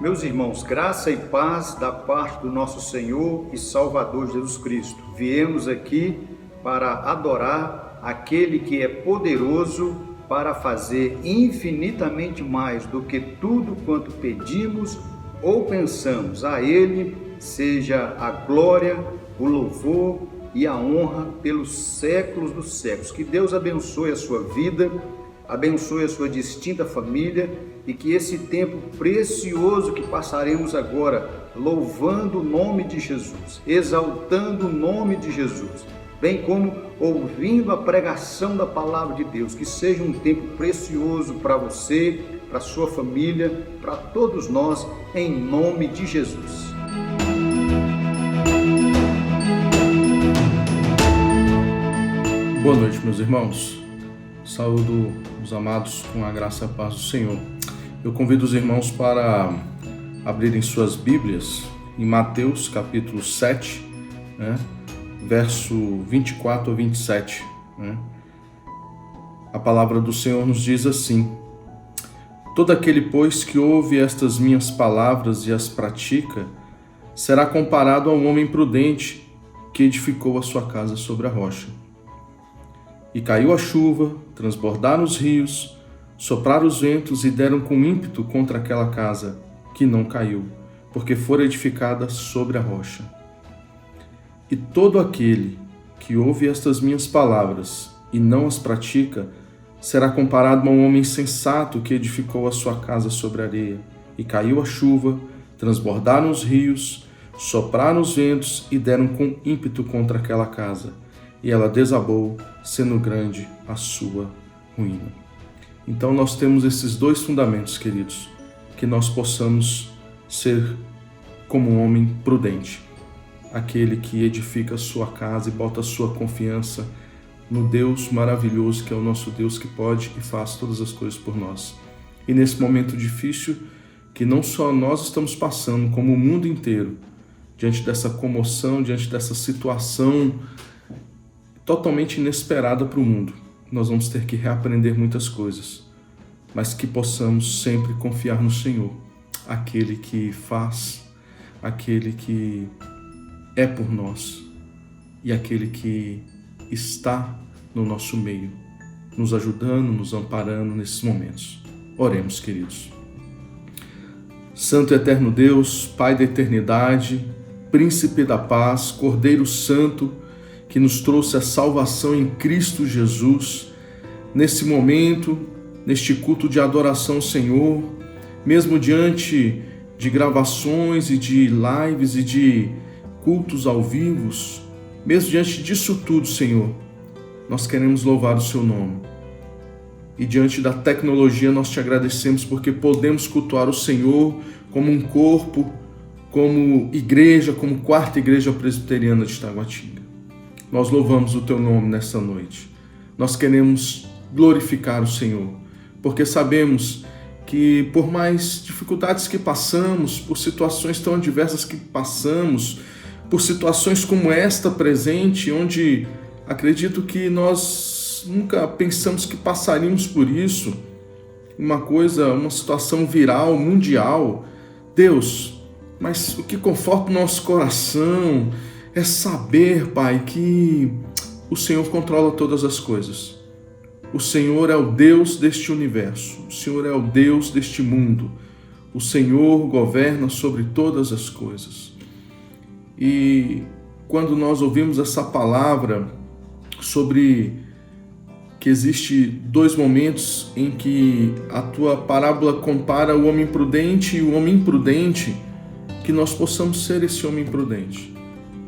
Meus irmãos, graça e paz da parte do nosso Senhor e Salvador Jesus Cristo. Viemos aqui para adorar aquele que é poderoso para fazer infinitamente mais do que tudo quanto pedimos ou pensamos. A Ele seja a glória, o louvor e a honra pelos séculos dos séculos. Que Deus abençoe a sua vida, abençoe a sua distinta família e que esse tempo precioso que passaremos agora louvando o nome de Jesus, exaltando o nome de Jesus, bem como ouvindo a pregação da palavra de Deus, que seja um tempo precioso para você, para sua família, para todos nós, em nome de Jesus. Boa noite, meus irmãos. Saúdo os amados com a graça e a paz do Senhor. Eu convido os irmãos para abrirem suas Bíblias em Mateus capítulo 7, verso 24 a 27. A palavra do Senhor nos diz assim: Todo aquele, pois, que ouve estas minhas palavras e as pratica, será comparado a um homem prudente que edificou a sua casa sobre a rocha. E caiu a chuva, transbordaram os rios, sopraram os ventos e deram com ímpeto contra aquela casa, que não caiu, porque fora edificada sobre a rocha. E todo aquele que ouve estas minhas palavras e não as pratica, será comparado a um homem sensato que edificou a sua casa sobre a areia. E caiu a chuva, transbordaram os rios, sopraram os ventos e deram com ímpeto contra aquela casa. E ela desabou, sendo grande a sua ruína. Então nós temos esses dois fundamentos, queridos, que nós possamos ser como um homem prudente, aquele que edifica a sua casa e bota a sua confiança no Deus maravilhoso, que é o nosso Deus que pode e faz todas as coisas por nós. E nesse momento difícil, que não só nós estamos passando, como o mundo inteiro, diante dessa comoção, diante dessa situação totalmente inesperada para o mundo, nós vamos ter que reaprender muitas coisas, mas que possamos sempre confiar no Senhor, aquele que faz, aquele que é por nós e aquele que está no nosso meio, nos ajudando, nos amparando nesses momentos. Oremos, queridos. Santo e eterno Deus, Pai da eternidade, Príncipe da paz, Cordeiro Santo, que nos trouxe a salvação em Cristo Jesus, nesse momento, neste culto de adoração ao Senhor, mesmo diante de gravações e de lives e de cultos ao vivo, mesmo diante disso tudo, Senhor, nós queremos louvar o Seu nome. E diante da tecnologia nós Te agradecemos porque podemos cultuar o Senhor como um corpo, como igreja, como quarta igreja presbiteriana de Taguatinga. Nós louvamos o Teu nome nessa noite. Nós queremos glorificar o Senhor, porque sabemos que por mais dificuldades que passamos, por situações tão adversas que passamos, por situações como esta presente, onde acredito que nós nunca pensamos que passaríamos por isso, uma situação viral, mundial, Deus, mas o que conforta o nosso coração é saber, Pai, que o Senhor controla todas as coisas. O Senhor é o Deus deste universo. O Senhor é o Deus deste mundo. O Senhor governa sobre todas as coisas. E quando nós ouvimos essa palavra sobre que existe dois momentos em que a Tua parábola compara o homem prudente e o homem imprudente, que nós possamos ser esse homem prudente.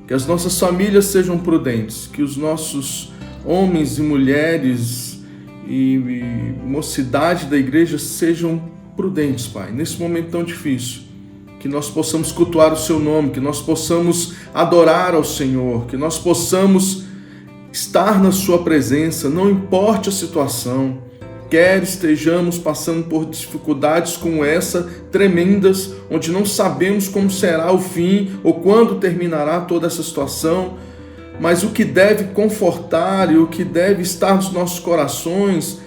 Que as nossas famílias sejam prudentes, que os nossos homens e mulheres e mocidade da igreja sejam prudentes, Pai, nesse momento tão difícil, que nós possamos cultuar o Seu nome, que nós possamos adorar ao Senhor, que nós possamos estar na Sua presença, não importe a situação, quer estejamos passando por dificuldades como essa, tremendas, onde não sabemos como será o fim ou quando terminará toda essa situação, mas o que deve confortar e o que deve estar nos nossos corações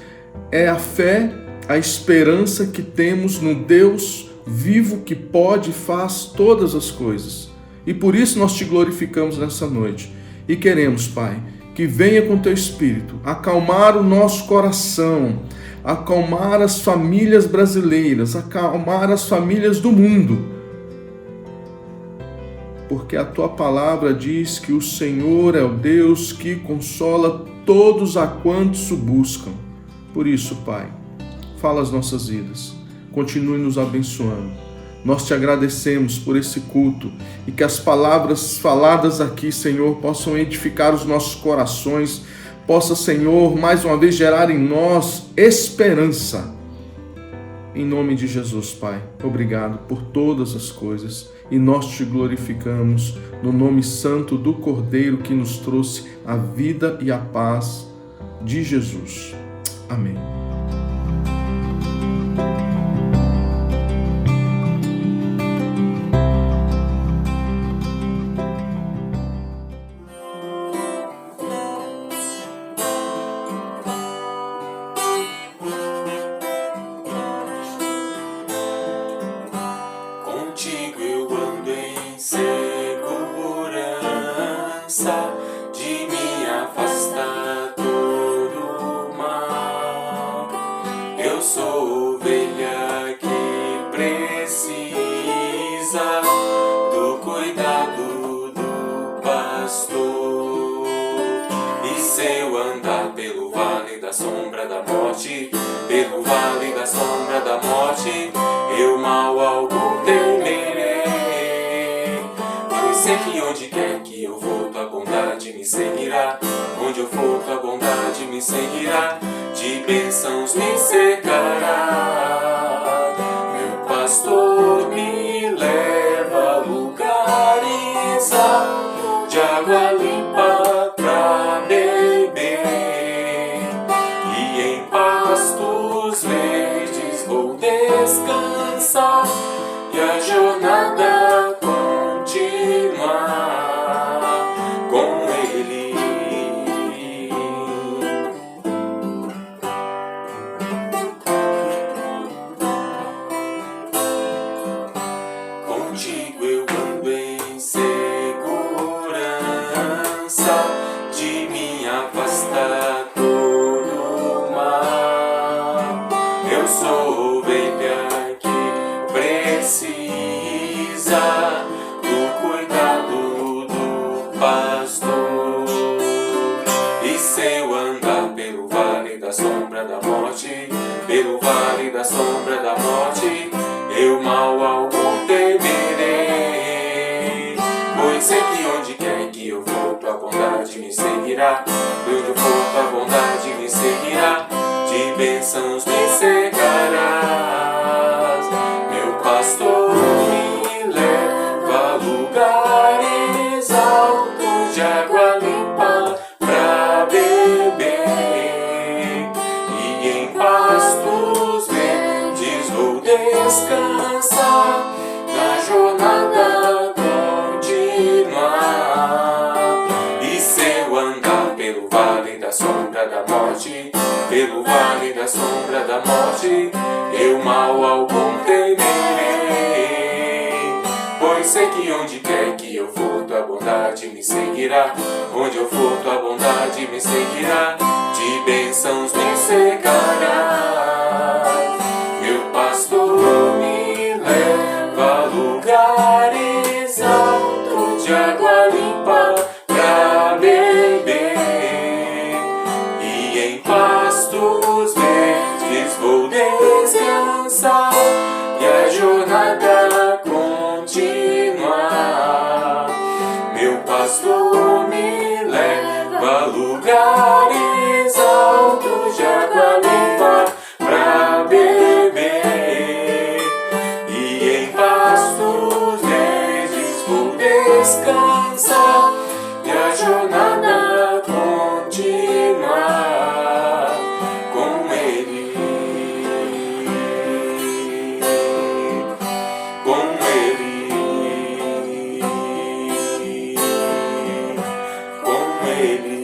é a fé, a esperança que temos no Deus vivo que pode e faz todas as coisas. E por isso nós te glorificamos nessa noite. E queremos, Pai, que venha com teu Espírito acalmar o nosso coração, acalmar as famílias brasileiras, acalmar as famílias do mundo. Porque a tua palavra diz que o Senhor é o Deus que consola todos a quantos o buscam. Por isso, Pai, fala as nossas vidas, continue nos abençoando. Nós te agradecemos por esse culto e que as palavras faladas aqui, Senhor, possam edificar os nossos corações, possa, Senhor, mais uma vez gerar em nós esperança. Em nome de Jesus, Pai, obrigado por todas as coisas e nós te glorificamos no nome santo do Cordeiro que nos trouxe a vida e a paz de Jesus. Amém. Contigo eu ando em segurança, de me afastar todo mal. Eu sou ovelha que precisa do cuidado do pastor. E se eu andar pelo vale da sombra da morte, pelo vale da sombra da morte, eu mal algum temerei. Eu sei que onde quer que eu vou, tua bondade me seguirá. Onde eu for, tua bondade me seguirá. De bênçãos me cercará. Meu pastor me leva a lugares de água limpa pra beber. E em pastos verdes vou descansar. E a jornada continuar com Ele. Contigo eu ando em segurança, de me afastar todo mal. Eu sou ovelha que precisa do cuidado do pastor. E se eu andar pelo vale da sombra da morte, pelo vale da sombra da morte, eu mal algum temerei. Pois sei que onde quer que eu for, tua bondade me seguirá. Onde eu for, tua bondade me seguirá. De bênçãos me cercarás. Meu pastor me leva a lugares altos de água limpa pra beber. E em pastos verdes vou descansar. Na jornada continuar. E se eu andar pelo vale da sombra da morte, pelo vale da sombra da morte, eu mal algum temerei. Pois sei que onde quer que eu for, tua bondade me seguirá. Onde eu for, tua bondade me seguirá. De bênçãos me cercará. Meu pastor me leva a lugares altos de água limpa pra beber. E em pastos verdes vou descansar. E a jornada continuar. Meu pastor me leva a lugares altos de água limpa pra beber. E em pastos verdes vou descansar. E a jornada continuar com Ele. Com Ele. Com Ele.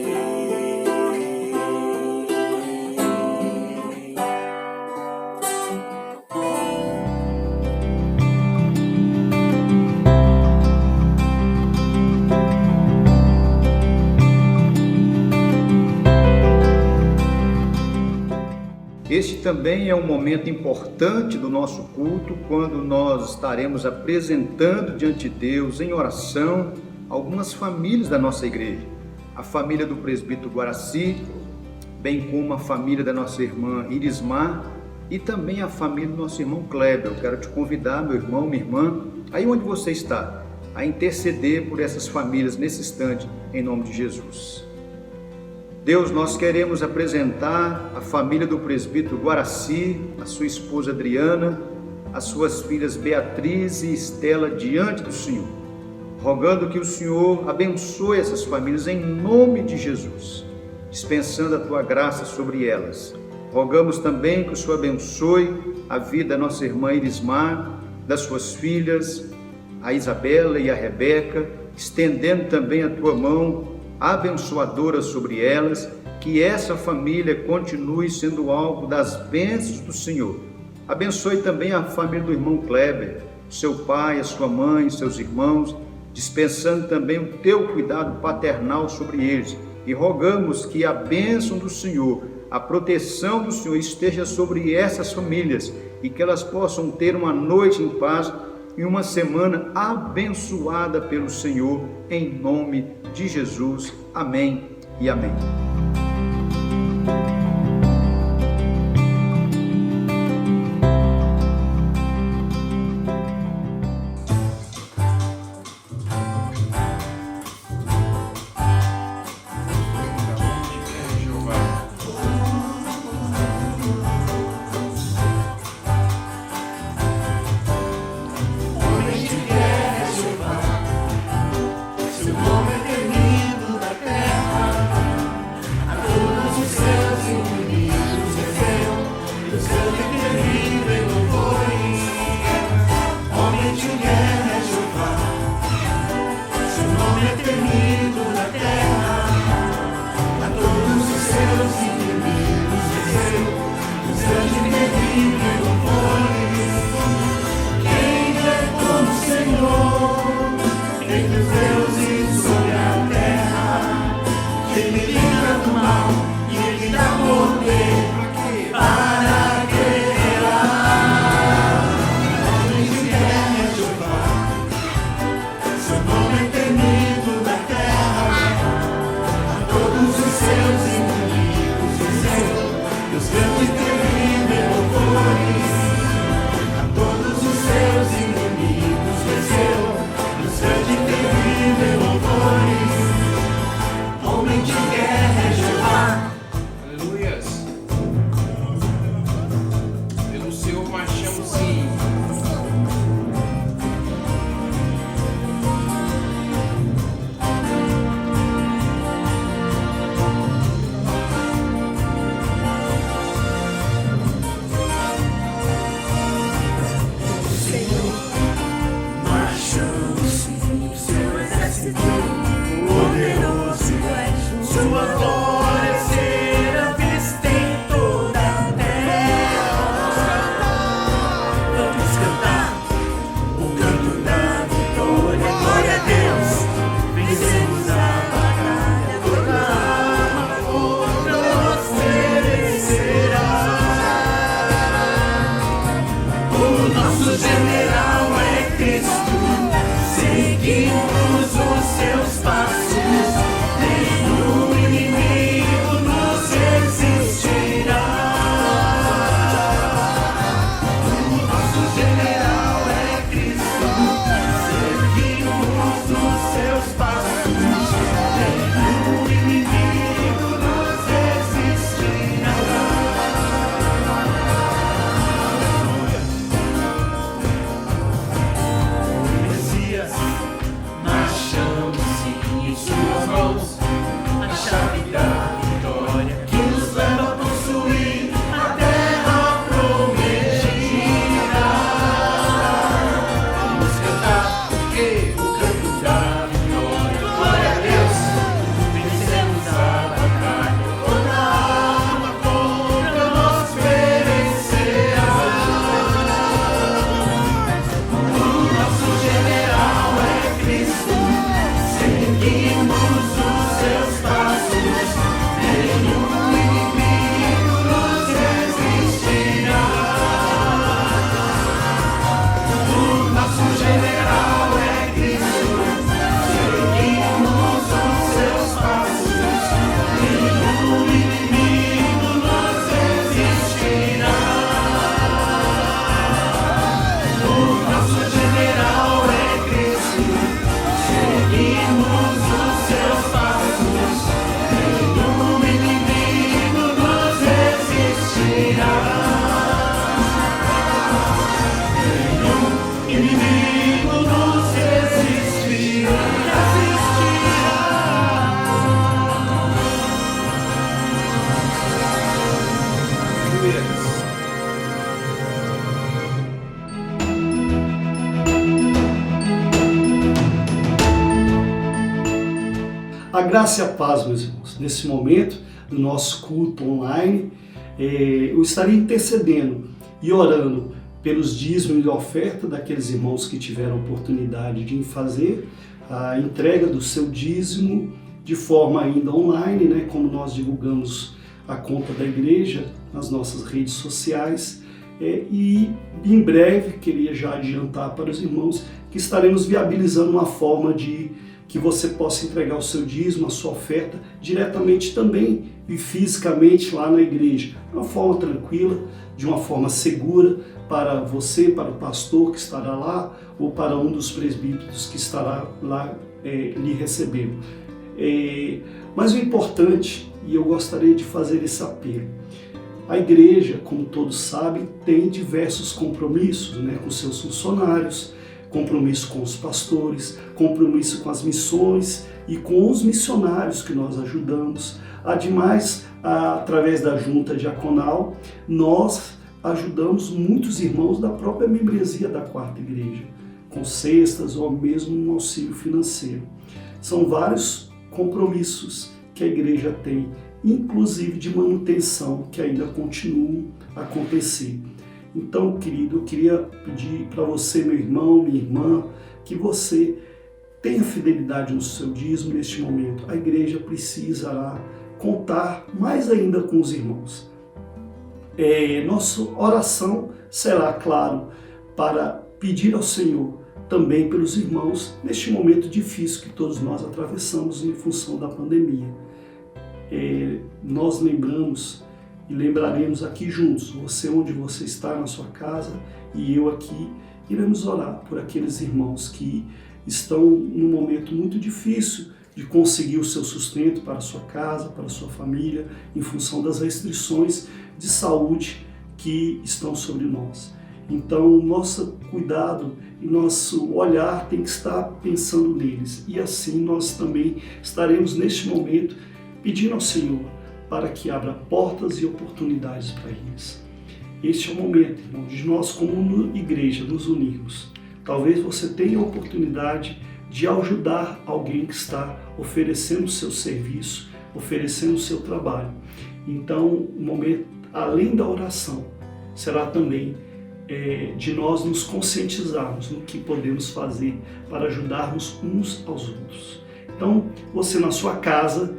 Este também é um momento importante do nosso culto, quando nós estaremos apresentando diante de Deus, em oração, algumas famílias da nossa igreja. A família do presbítero Guaraci, bem como a família da nossa irmã Irismar e também a família do nosso irmão Kleber. Eu quero te convidar, meu irmão, minha irmã, aí onde você está, a interceder por essas famílias nesse instante, em nome de Jesus. Deus, nós queremos apresentar a família do presbítero Guaraci, a sua esposa Adriana, as suas filhas Beatriz e Estela diante do Senhor, rogando que o Senhor abençoe essas famílias em nome de Jesus, dispensando a tua graça sobre elas. Rogamos também que o Senhor abençoe a vida da nossa irmã Irismar, das suas filhas, a Isabela e a Rebeca, estendendo também a tua mão abençoadora sobre elas, que essa família continue sendo alvo das bênçãos do Senhor. Abençoe também a família do irmão Kleber, seu pai, a sua mãe, seus irmãos, dispensando também o teu cuidado paternal sobre eles. E rogamos que a bênção do Senhor, a proteção do Senhor esteja sobre essas famílias e que elas possam ter uma noite em paz e uma semana abençoada pelo Senhor, em nome de Jesus. Amém e amém. Seguimos os seus passos, nenhum inimigo A graça e a paz, meus irmãos. Nesse momento do nosso culto online, eu estarei intercedendo e orando pelos dízimos e oferta daqueles irmãos que tiveram oportunidade de fazer a entrega do seu dízimo de forma ainda online, né? Como nós divulgamos a conta da igreja nas nossas redes sociais. E em breve, queria já adiantar para os irmãos que estaremos viabilizando uma forma de que você possa entregar o seu dízimo, a sua oferta, diretamente também e fisicamente lá na igreja, de uma forma tranquila, de uma forma segura para você, para o pastor que estará lá, ou para um dos presbíteros que estará lá lhe recebendo. Mas o importante, e eu gostaria de fazer esse apelo, a igreja, como todos sabem, tem diversos compromissos, né, com seus funcionários, compromisso com os pastores, compromisso com as missões e com os missionários que nós ajudamos. Ademais, através da junta diaconal, nós ajudamos muitos irmãos da própria membresia da Quarta Igreja, com cestas ou mesmo um auxílio financeiro. São vários compromissos que a igreja tem, inclusive de manutenção, que ainda continuam a acontecer. Então, querido, eu queria pedir para você, meu irmão, minha irmã, que você tenha fidelidade no seu dízimo neste momento. A igreja precisará contar mais ainda com os irmãos. Nossa oração será, claro, para pedir ao Senhor também pelos irmãos neste momento difícil que todos nós atravessamos em função da pandemia. Nós lembramos e lembraremos aqui juntos, você onde você está na sua casa e eu aqui, iremos orar por aqueles irmãos que estão num momento muito difícil de conseguir o seu sustento para a sua casa, para a sua família, em função das restrições de saúde que estão sobre nós. Então, nosso cuidado e nosso olhar tem que estar pensando neles. E assim nós também estaremos neste momento pedindo ao Senhor para que abra portas e oportunidades para eles. Este é o momento, irmão, de nós como igreja nos unirmos. Talvez você tenha a oportunidade de ajudar alguém que está oferecendo o seu serviço, oferecendo o seu trabalho. Então, o momento, além da oração, será também de nós nos conscientizarmos no que podemos fazer para ajudarmos uns aos outros. Então, você na sua casa,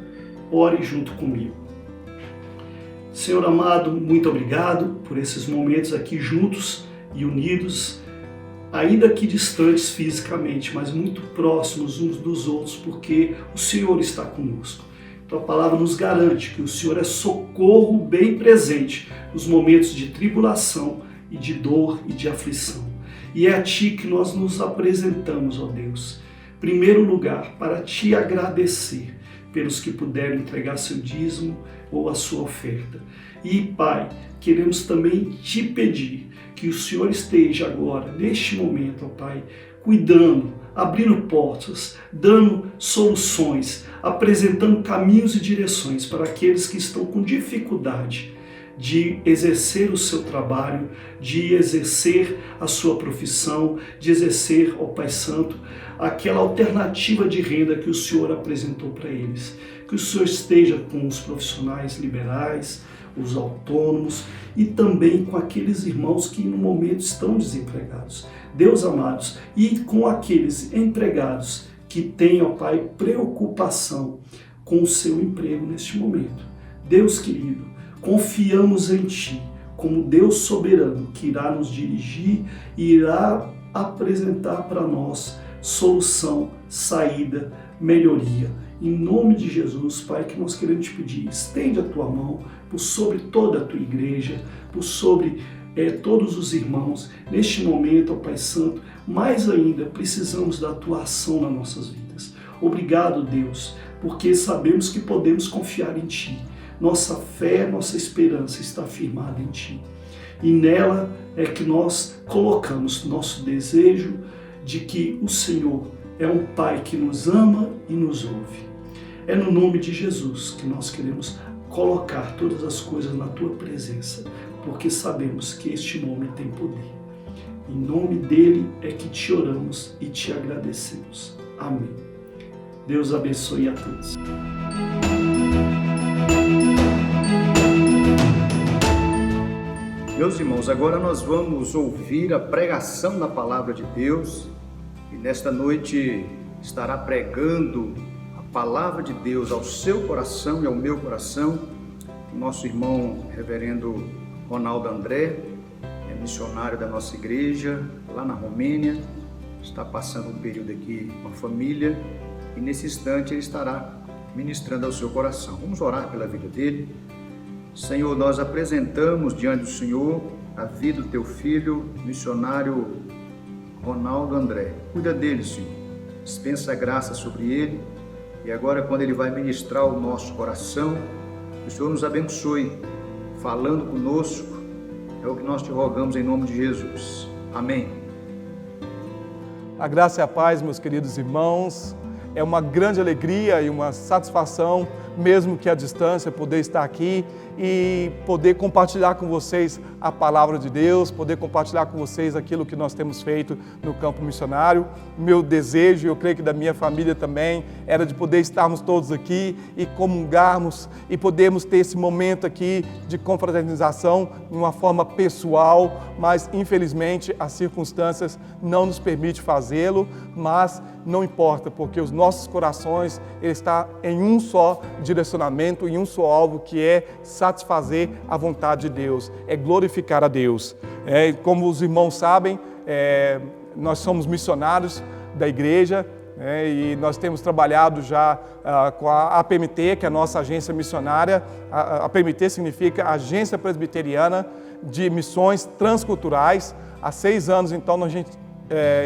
ore junto comigo. Senhor amado, muito obrigado por esses momentos aqui juntos e unidos, ainda que distantes fisicamente, mas muito próximos uns dos outros, porque o Senhor está conosco. Tua palavra nos garante que o Senhor é socorro bem presente nos momentos de tribulação e de dor e de aflição. E é a Ti que nós nos apresentamos, ó Deus. Em primeiro lugar, para Te agradecer pelos que puderam entregar seu dízimo ou a sua oferta. E, Pai, queremos também Te pedir que o Senhor esteja agora, neste momento, ó Pai, cuidando, abrindo portas, dando soluções, apresentando caminhos e direções para aqueles que estão com dificuldade de exercer o seu trabalho, de exercer a sua profissão, de exercer, ó Pai Santo, aquela alternativa de renda que o Senhor apresentou para eles. Que o Senhor esteja com os profissionais liberais, os autônomos e também com aqueles irmãos que no momento estão desempregados. Deus amados, e com aqueles empregados que têm, ó Pai, preocupação com o seu emprego neste momento. Deus querido, confiamos em Ti, como Deus soberano, que irá nos dirigir e irá apresentar para nós solução, saída, melhoria. Em nome de Jesus, Pai, que nós queremos Te pedir, estende a Tua mão por sobre toda a Tua igreja, por sobre todos os irmãos. Neste momento, ó Pai Santo, mais ainda precisamos da Tua ação nas nossas vidas. Obrigado, Deus, porque sabemos que podemos confiar em Ti. Nossa fé, nossa esperança está firmada em Ti. E nela é que nós colocamos nosso desejo de que o Senhor é um Pai que nos ama e nos ouve. É no nome de Jesus que nós queremos colocar todas as coisas na Tua presença, porque sabemos que este nome tem poder. Em nome dele é que Te oramos e Te agradecemos. Amém. Deus abençoe a todos. Meus irmãos, agora nós vamos ouvir a pregação da Palavra de Deus e nesta noite estará pregando a Palavra de Deus ao seu coração e ao meu coração o nosso irmão reverendo Ronaldo André, é missionário da nossa igreja lá na Romênia, está passando um período aqui com a família e nesse instante ele estará ministrando ao seu coração. Vamos orar pela vida dele. Senhor, nós apresentamos diante do Senhor a vida do teu filho, missionário Ronaldo André. Cuida dele, Senhor. Dispensa a graça sobre ele. E agora, quando ele vai ministrar o nosso coração, que o Senhor nos abençoe, falando conosco. É o que nós te rogamos em nome de Jesus. Amém. A graça e a paz, meus queridos irmãos. É uma grande alegria e uma satisfação, mesmo que à distância, poder estar aqui e poder compartilhar com vocês a palavra de Deus, poder compartilhar com vocês aquilo que nós temos feito no campo missionário. Meu desejo, eu creio que da minha família também, era de poder estarmos todos aqui e comungarmos e podermos ter esse momento aqui de confraternização de uma forma pessoal, mas infelizmente as circunstâncias não nos permitem fazê-lo, mas não importa, porque os nossos corações estão em um só direcionamento, em um só alvo, que é satisfazer a vontade de Deus, é glorificar a Deus. Como os irmãos sabem, nós somos missionários da igreja, e nós temos trabalhado já com a APMT, que é a nossa agência missionária. A APMT significa Agência Presbiteriana de Missões Transculturais. Há 6 anos, então, a gente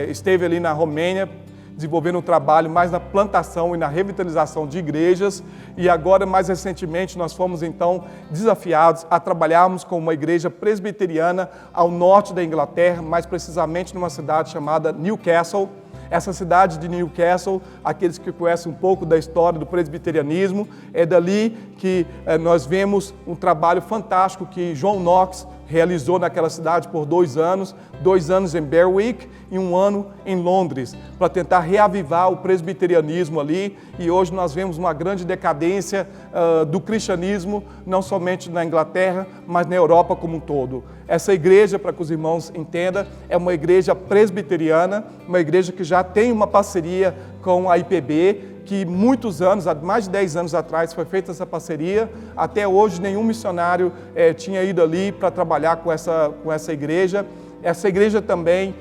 esteve ali na Romênia, desenvolvendo um trabalho mais na plantação e na revitalização de igrejas, e agora, mais recentemente, nós fomos então desafiados a trabalharmos com uma igreja presbiteriana ao norte da Inglaterra, mais precisamente numa cidade chamada Newcastle. Essa cidade de Newcastle, aqueles que conhecem um pouco da história do presbiterianismo, é dali que nós vemos um trabalho fantástico que John Knox realizou naquela cidade por 2 anos, 2 anos em Berwick e 1 ano em Londres, para tentar reavivar o presbiterianismo ali. E hoje nós vemos uma grande decadência do cristianismo, não somente na Inglaterra, mas na Europa como um todo. Essa igreja, para que os irmãos entendam, é uma igreja presbiteriana, uma igreja que já tem uma parceria com a IPB, que muitos anos, há mais de 10 anos atrás, foi feita essa parceria. Até hoje, nenhum missionário tinha ido ali para trabalhar com essa igreja. Essa igreja também,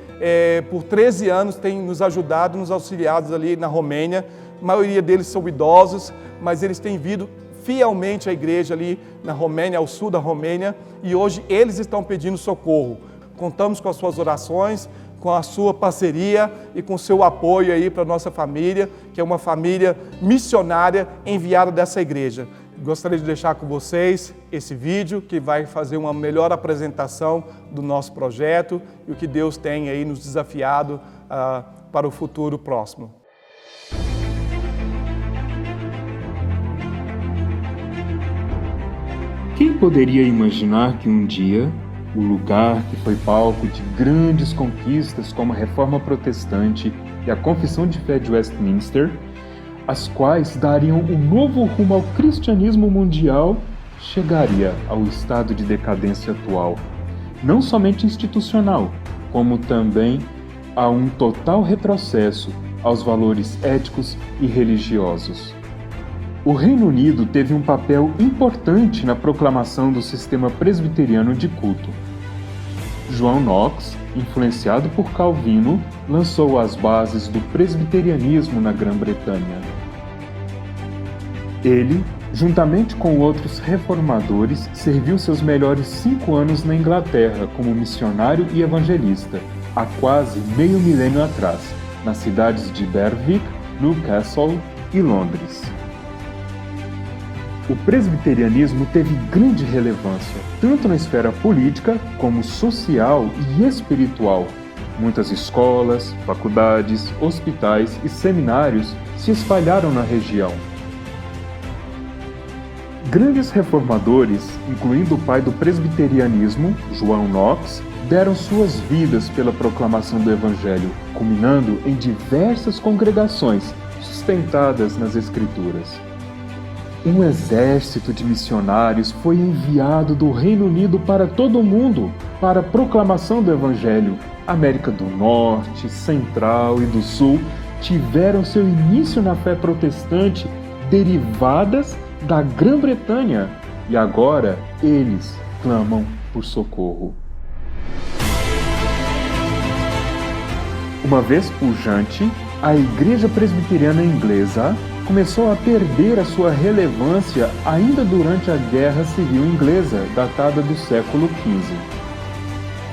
por 13 anos, tem nos ajudado, nos auxiliado ali na Romênia. A maioria deles são idosos, mas eles têm vindo fielmente à igreja ali na Romênia, ao sul da Romênia, e hoje eles estão pedindo socorro. Contamos com as suas orações, com a sua parceria e com o seu apoio aí para a nossa família, que é uma família missionária enviada dessa igreja. Gostaria de deixar com vocês esse vídeo que vai fazer uma melhor apresentação do nosso projeto e o que Deus tem aí nos desafiado para o futuro próximo. Quem poderia imaginar que um dia o lugar que foi palco de grandes conquistas como a Reforma Protestante e a Confissão de Fé de Westminster, as quais dariam um novo rumo ao cristianismo mundial, chegaria ao estado de decadência atual, não somente institucional, como também a um total retrocesso aos valores éticos e religiosos. O Reino Unido teve um papel importante na proclamação do sistema presbiteriano de culto. João Knox, influenciado por Calvino, lançou as bases do presbiterianismo na Grã-Bretanha. Ele, juntamente com outros reformadores, serviu seus melhores 5 anos na Inglaterra como missionário e evangelista, há quase meio milênio atrás, nas cidades de Berwick, Newcastle e Londres. O presbiterianismo teve grande relevância, tanto na esfera política como social e espiritual. Muitas escolas, faculdades, hospitais e seminários se espalharam na região. Grandes reformadores, incluindo o pai do presbiterianismo, João Knox, deram suas vidas pela proclamação do Evangelho, culminando em diversas congregações sustentadas nas Escrituras. Um exército de missionários foi enviado do Reino Unido para todo o mundo para a proclamação do Evangelho. América do Norte, Central e do Sul tiveram seu início na fé protestante derivadas da Grã-Bretanha e agora eles clamam por socorro. Uma vez pujante, a Igreja Presbiteriana Inglesa começou a perder a sua relevância ainda durante a Guerra Civil Inglesa, datada do século XV,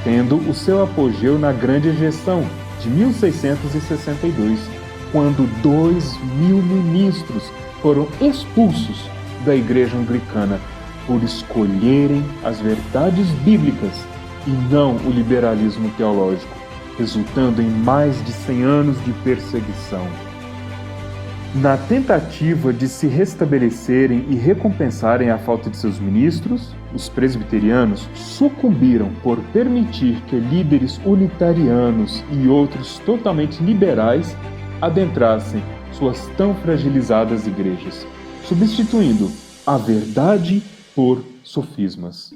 tendo o seu apogeu na Grande Ejeção de 1662, quando 2.000 ministros foram expulsos da Igreja Anglicana por escolherem as verdades bíblicas e não o liberalismo teológico, resultando em mais de 100 anos de perseguição. Na tentativa de se restabelecerem e recompensarem a falta de seus ministros, os presbiterianos sucumbiram por permitir que líderes unitarianos e outros totalmente liberais adentrassem suas tão fragilizadas igrejas, substituindo a verdade por sofismas.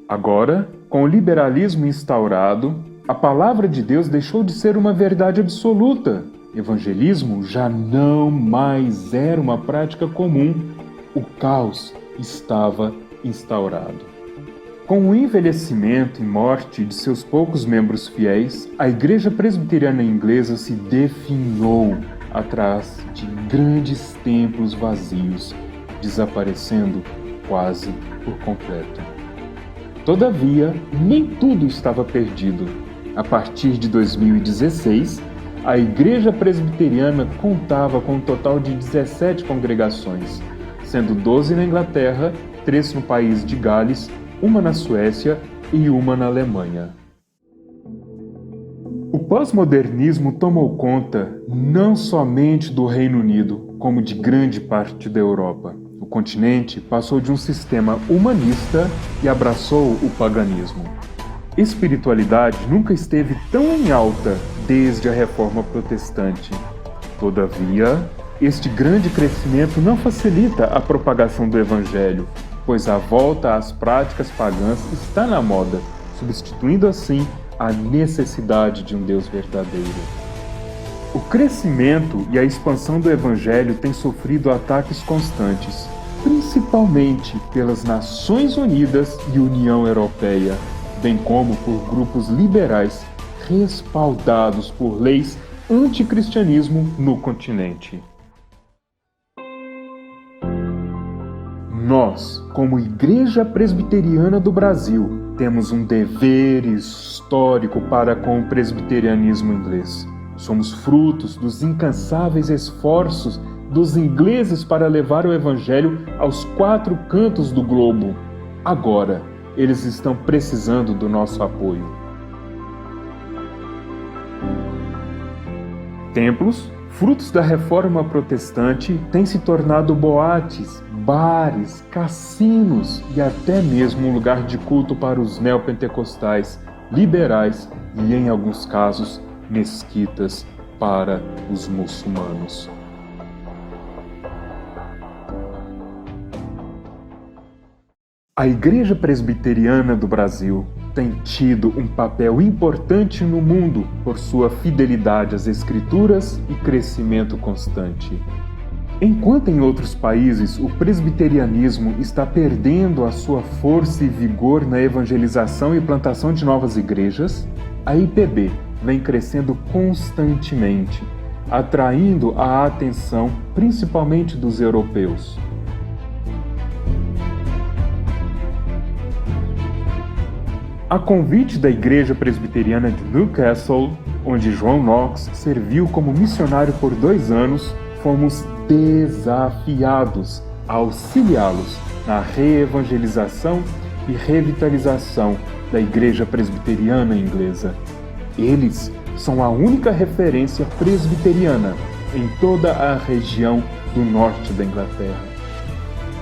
Agora, com o liberalismo instaurado, a palavra de Deus deixou de ser uma verdade absoluta. Evangelismo já não mais era uma prática comum. O caos estava instaurado. Com o envelhecimento e morte de seus poucos membros fiéis, a Igreja Presbiteriana Inglesa se definhou atrás de grandes templos vazios, desaparecendo quase por completo. Todavia, nem tudo estava perdido. A partir de 2016, a Igreja Presbiteriana contava com um total de 17 congregações, sendo 12 na Inglaterra, 3 no país de Gales, uma na Suécia e uma na Alemanha. O pós-modernismo tomou conta não somente do Reino Unido, como de grande parte da Europa. O continente passou de um sistema humanista e abraçou o paganismo. Espiritualidade nunca esteve tão em alta desde a Reforma Protestante. Todavia, este grande crescimento não facilita a propagação do Evangelho, pois a volta às práticas pagãs está na moda, substituindo assim a necessidade de um Deus verdadeiro. O crescimento e a expansão do Evangelho têm sofrido ataques constantes, principalmente pelas Nações Unidas e União Europeia, bem como por grupos liberais respaldados por leis anticristianismo no continente. Nós, como Igreja Presbiteriana do Brasil, temos um dever histórico para com o presbiterianismo inglês. Somos frutos dos incansáveis esforços dos ingleses para levar o Evangelho aos 4 cantos do globo. Agora, eles estão precisando do nosso apoio. Templos, frutos da Reforma Protestante, têm se tornado boates, bares, cassinos e até mesmo um lugar de culto para os neopentecostais, liberais e, em alguns casos, mesquitas para os muçulmanos. A Igreja Presbiteriana do Brasil tem tido um papel importante no mundo por sua fidelidade às Escrituras e crescimento constante. Enquanto em outros países o presbiterianismo está perdendo a sua força e vigor na evangelização e plantação de novas igrejas, a IPB vem crescendo constantemente, atraindo a atenção principalmente dos europeus. A convite da Igreja Presbiteriana de Newcastle, onde João Knox serviu como missionário por 2 anos, fomos desafiados a auxiliá-los na reevangelização e revitalização da Igreja Presbiteriana Inglesa. Eles são a única referência presbiteriana em toda a região do norte da Inglaterra.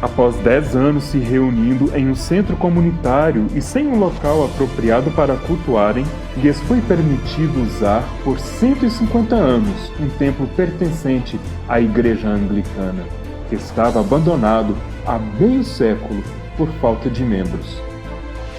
Após 10 anos se reunindo em um centro comunitário e sem um local apropriado para cultuarem, lhes foi permitido usar por 150 anos um templo pertencente à Igreja Anglicana, que estava abandonado há meio século por falta de membros.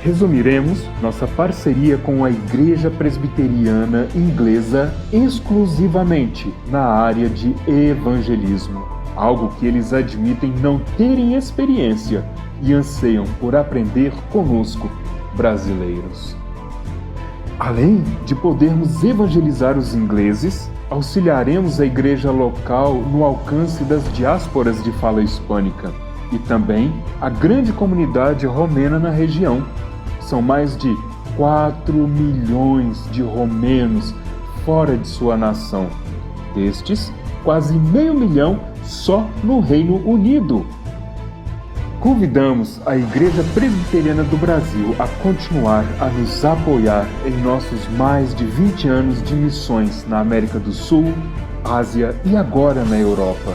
Resumiremos nossa parceria com a Igreja Presbiteriana Inglesa exclusivamente na área de evangelismo, algo que eles admitem não terem experiência e anseiam por aprender conosco, brasileiros. Além de podermos evangelizar os ingleses, auxiliaremos a igreja local no alcance das diásporas de fala hispânica e também a grande comunidade romena na região. São mais de 4 milhões de romenos fora de sua nação. Destes, quase 500 mil só no Reino Unido. Convidamos a Igreja Presbiteriana do Brasil a continuar a nos apoiar em nossos mais de 20 anos de missões na América do Sul, Ásia e agora na Europa.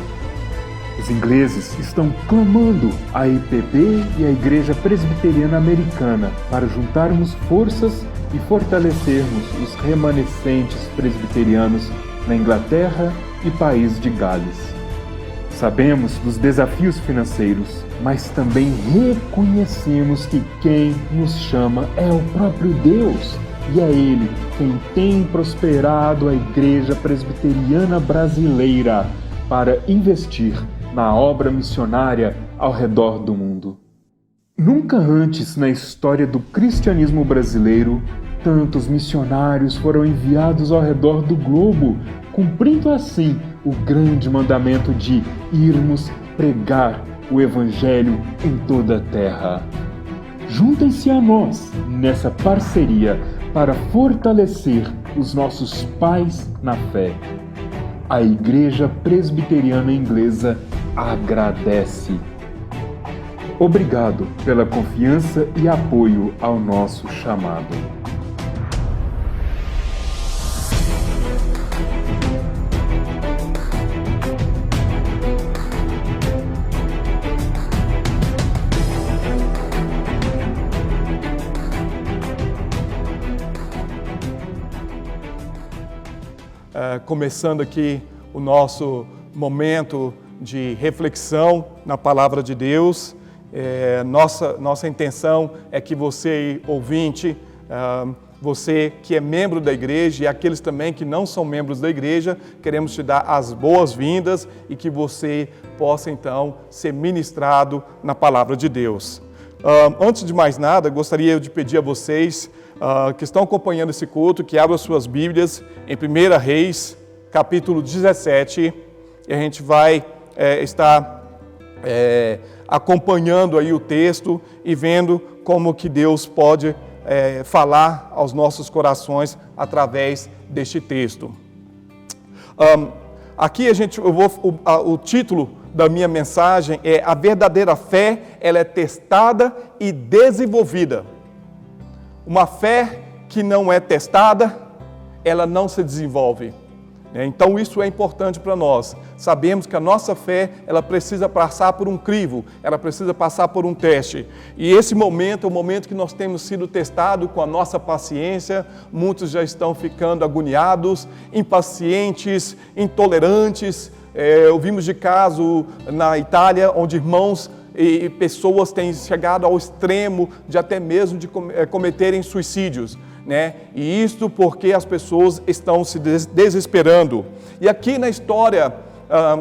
Os ingleses estão clamando a IPB e a Igreja Presbiteriana Americana para juntarmos forças e fortalecermos os remanescentes presbiterianos na Inglaterra e País de Gales. Sabemos dos desafios financeiros, mas também reconhecemos que quem nos chama é o próprio Deus, e é Ele quem tem prosperado a Igreja Presbiteriana Brasileira para investir na obra missionária ao redor do mundo. Nunca antes na história do cristianismo brasileiro, tantos missionários foram enviados ao redor do globo, cumprindo assim o grande mandamento de irmos pregar o Evangelho em toda a terra. Juntem-se a nós nessa parceria para fortalecer os nossos pais na fé. A Igreja Presbiteriana Inglesa agradece. Obrigado pela confiança e apoio ao nosso chamado. Começando aqui o nosso momento de reflexão na Palavra de Deus. Nossa intenção é que você, ouvinte, você que é membro da igreja e aqueles também que não são membros da igreja, queremos te dar as boas-vindas e que você possa então ser ministrado na Palavra de Deus. Antes de mais nada, gostaria de pedir a vocês que estão acompanhando esse culto, que abram suas Bíblias em 1 Reis, capítulo 17, e a gente vai estar acompanhando aí o texto e vendo como que Deus pode falar aos nossos corações através deste texto. Aqui o título da minha mensagem é: a verdadeira fé, ela é testada e desenvolvida. Uma fé que não é testada, ela não se desenvolve. Então isso é importante para nós. Sabemos que a nossa fé, ela precisa passar por um crivo, ela precisa passar por um teste. E esse momento é o momento que nós temos sido testados com a nossa paciência. Muitos já estão ficando agoniados, impacientes, intolerantes. Ouvimos de caso na Itália, onde irmãos e pessoas têm chegado ao extremo de até mesmo de cometerem suicídios, né? E isto porque as pessoas estão se desesperando. E aqui na história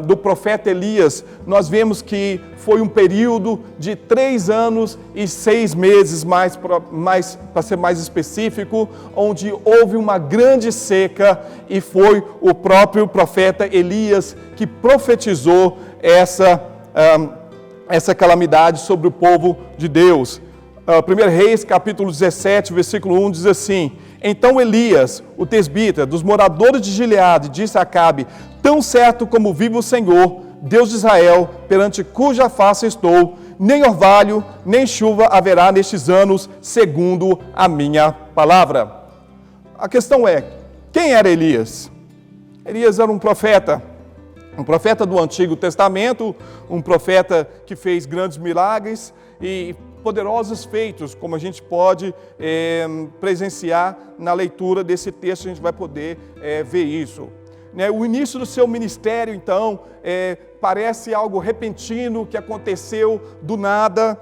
do profeta Elias, nós vemos que foi um período de 3 anos e 6 meses, para ser mais específico, onde houve uma grande seca e foi o próprio profeta Elias que profetizou essa calamidade sobre o povo de Deus. 1 Reis, capítulo 17, versículo 1, diz assim: então Elias, o tesbita, dos moradores de Gileade, disse a Acabe: tão certo como vive o Senhor, Deus de Israel, perante cuja face estou, nem orvalho, nem chuva haverá nestes anos, segundo a minha palavra. A questão é, quem era Elias? Elias era um profeta do Antigo Testamento, um profeta que fez grandes milagres, e poderosos feitos, como a gente pode presenciar na leitura desse texto, a gente vai poder ver isso. O início do seu ministério, então, parece algo repentino, que aconteceu do nada,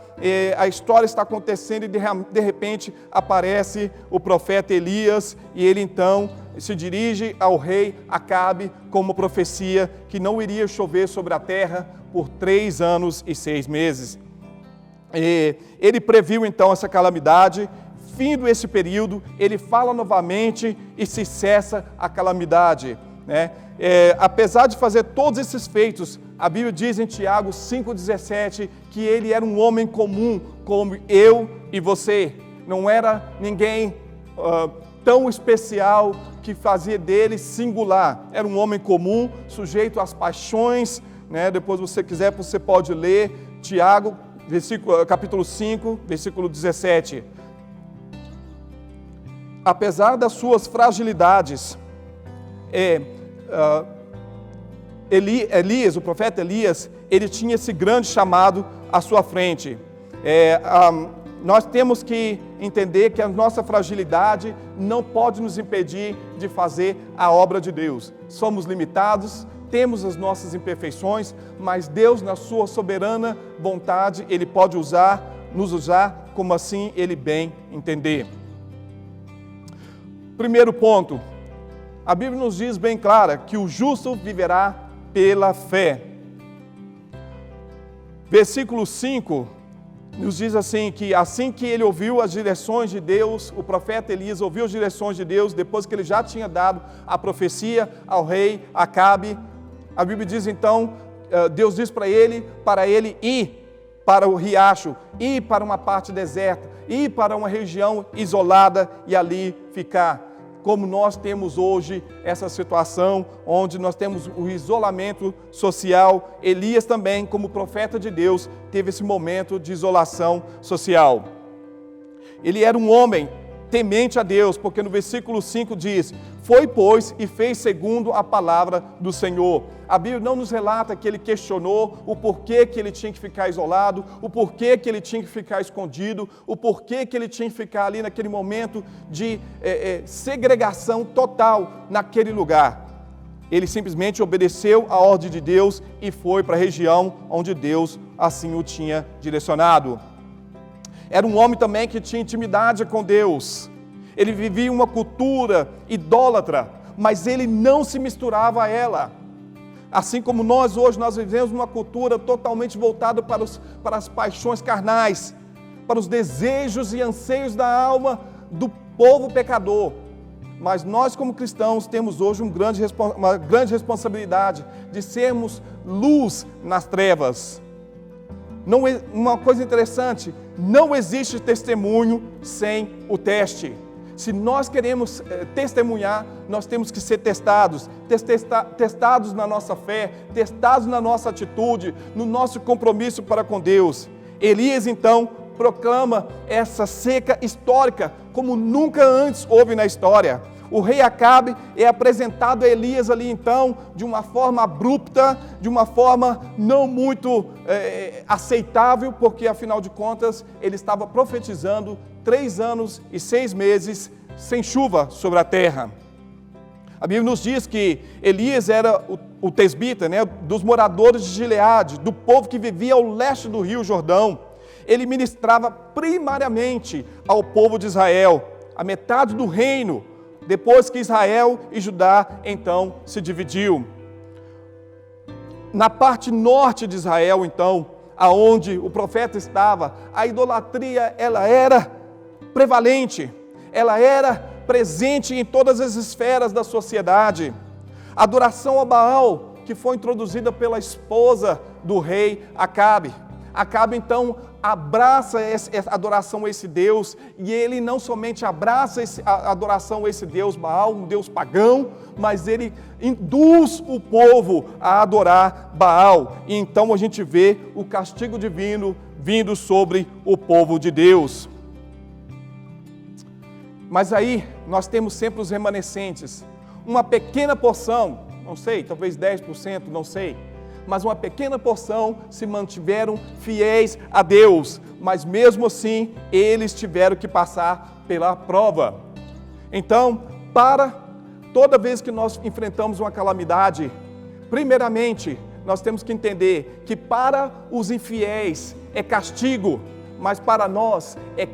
a história está acontecendo e de repente aparece o profeta Elias e ele então se dirige ao rei Acabe com uma profecia que não iria chover sobre a terra por 3 anos e 6 meses. Ele previu então essa calamidade. Findo esse período, ele fala novamente e se cessa a calamidade. Apesar de fazer todos esses feitos, a Bíblia diz em Tiago 5,17 que ele era um homem comum, como eu e você. Não era ninguém tão especial que fazia dele singular. Era um homem comum, sujeito às paixões. Depois, se você quiser, você pode ler Tiago, capítulo 5, versículo 17. Apesar das suas fragilidades, Elias, o profeta Elias, ele tinha esse grande chamado à sua frente. Nós temos que entender que a nossa fragilidade não pode nos impedir de fazer a obra de Deus. Somos limitados, temos as nossas imperfeições, mas Deus, na sua soberana vontade, Ele pode nos usar como assim Ele bem entender. Primeiro ponto, a Bíblia nos diz bem clara que o justo viverá pela fé. Versículo 5 nos diz assim que ele ouviu as direções de Deus, o profeta Elias ouviu as direções de Deus, depois que ele já tinha dado a profecia ao rei Acabe, a Bíblia diz então, Deus diz para ele ir para o riacho, ir para uma parte deserta, ir para uma região isolada e ali ficar. Como nós temos hoje essa situação, onde nós temos o isolamento social, Elias também, como profeta de Deus, teve esse momento de isolação social. Ele era um homem temente a Deus, porque no versículo 5 diz, foi, pois, e fez segundo a palavra do Senhor. A Bíblia não nos relata que ele questionou o porquê que ele tinha que ficar isolado, o porquê que ele tinha que ficar escondido, o porquê que ele tinha que ficar ali naquele momento de segregação total naquele lugar. Ele simplesmente obedeceu a ordem de Deus e foi para a região onde Deus assim o tinha direcionado. Era um homem também que tinha intimidade com Deus. Ele vivia uma cultura idólatra, mas ele não se misturava a ela. Assim como nós hoje, nós vivemos uma cultura totalmente voltada para as paixões carnais, para os desejos e anseios da alma do povo pecador. Mas nós, como cristãos, temos hoje uma grande responsabilidade de sermos luz nas trevas. Uma coisa interessante, não existe testemunho sem o teste. Se nós queremos testemunhar, nós temos que ser testados na nossa fé, testados na nossa atitude, no nosso compromisso para com Deus. Elias, então, proclama essa seca histórica como nunca antes houve na história. O rei Acabe é apresentado a Elias ali então de uma forma abrupta, de uma forma não muito aceitável, porque afinal de contas ele estava profetizando 3 anos e 6 meses sem chuva sobre a terra. A Bíblia nos diz que Elias era o tesbita, dos moradores de Gileade, do povo que vivia ao leste do rio Jordão. Ele ministrava primariamente ao povo de Israel, a metade do reino, depois que Israel e Judá então se dividiu. Na parte norte de Israel, então, aonde o profeta estava, a idolatria ela era prevalente, ela era presente em todas as esferas da sociedade. A adoração a Baal, que foi introduzida pela esposa do rei Acabe. Acabe então abraça essa adoração a esse Deus, e ele não somente abraça a adoração a esse Deus Baal, um Deus pagão, mas ele induz o povo a adorar Baal. E então a gente vê o castigo divino vindo sobre o povo de Deus. Mas aí nós temos sempre os remanescentes, uma pequena porção, não sei, talvez 10%, não sei, mas uma pequena porção se mantiveram fiéis a Deus. Mas mesmo assim, eles tiveram que passar pela prova. Então, toda vez que nós enfrentamos uma calamidade, primeiramente, nós temos que entender que para os infiéis é castigo, mas para nós é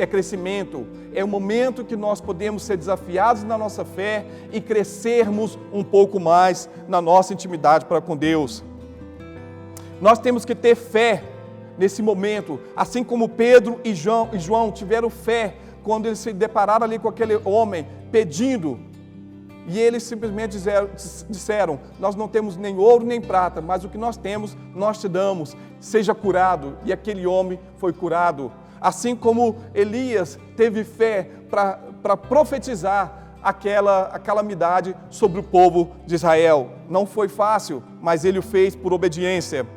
crescimento. É o momento que nós podemos ser desafiados na nossa fé e crescermos um pouco mais na nossa intimidade para com Deus. Nós temos que ter fé nesse momento, assim como Pedro e João tiveram fé quando eles se depararam ali com aquele homem pedindo. E eles simplesmente disseram, nós não temos nem ouro nem prata, mas o que nós temos, nós te damos, seja curado. E aquele homem foi curado. Assim como Elias teve fé para profetizar aquela calamidade sobre o povo de Israel. Não foi fácil, mas ele o fez por obediência.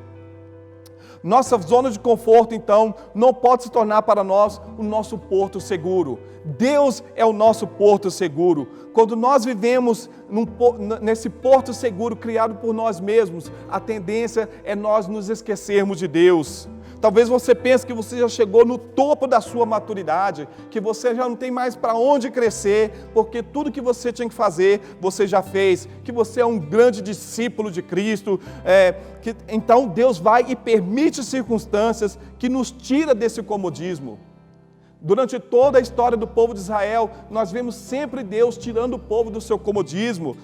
Nossa zona de conforto, então, não pode se tornar para nós o nosso porto seguro. Deus é o nosso porto seguro. Quando nós vivemos nesse porto seguro criado por nós mesmos, a tendência é nós nos esquecermos de Deus. Talvez você pense que você já chegou no topo da sua maturidade, que você já não tem mais para onde crescer, porque tudo que você tinha que fazer, você já fez, que você é um grande discípulo de Cristo. Então Deus vai e permite circunstâncias que nos tira desse comodismo. Durante toda a história do povo de Israel, nós vemos sempre Deus tirando o povo do seu comodismo,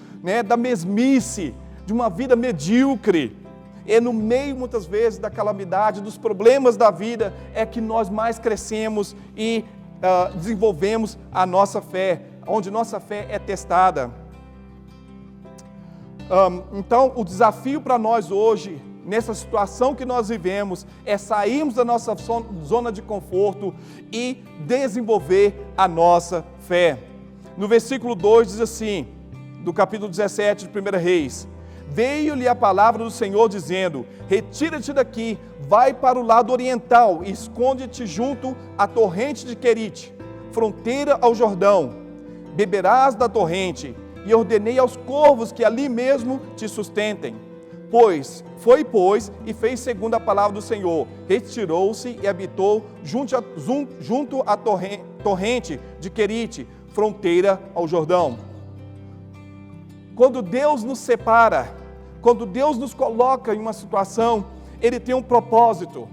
da mesmice, de uma vida medíocre. E no meio, muitas vezes, da calamidade, dos problemas da vida, é que nós mais crescemos e desenvolvemos a nossa fé, onde nossa fé é testada. Então, o desafio para nós hoje, nessa situação que nós vivemos, é sairmos da nossa zona de conforto e desenvolver a nossa fé. No versículo 2 diz assim, do capítulo 17 de 1 Reis: veio-lhe a palavra do Senhor dizendo, retira-te daqui, vai para o lado oriental e esconde-te junto à torrente de Querite, fronteira ao Jordão. Beberás da torrente, e ordenei aos corvos que ali mesmo te sustentem. Foi, e fez segundo a palavra do Senhor. Retirou-se e habitou junto à torrente de Querite, fronteira ao Jordão. Quando Deus nos separa, quando Deus nos coloca em uma situação, Ele tem um propósito.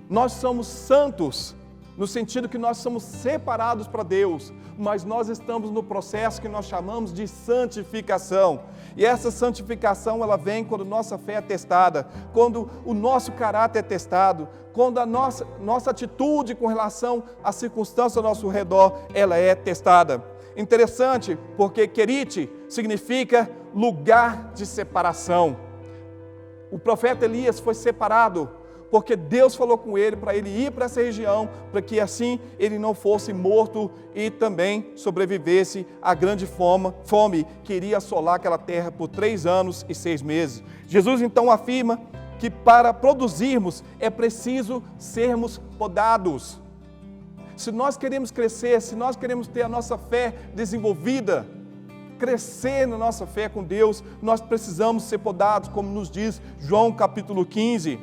Nós somos santos, no sentido que nós somos separados para Deus, mas nós estamos no processo que nós chamamos de santificação. E essa santificação, ela vem quando nossa fé é testada, quando o nosso caráter é testado, quando a nossa atitude com relação às circunstâncias ao nosso redor, ela é testada. Interessante, porque Querite significa lugar de separação. O profeta Elias foi separado porque Deus falou com ele para ele ir para essa região, para que assim ele não fosse morto e também sobrevivesse à grande fome que iria assolar aquela terra por 3 anos e 6 meses. Jesus então afirma que para produzirmos é preciso sermos podados. Se nós queremos crescer, se nós queremos ter a nossa fé desenvolvida, crescer na nossa fé com Deus, nós precisamos ser podados, como nos diz João capítulo 15.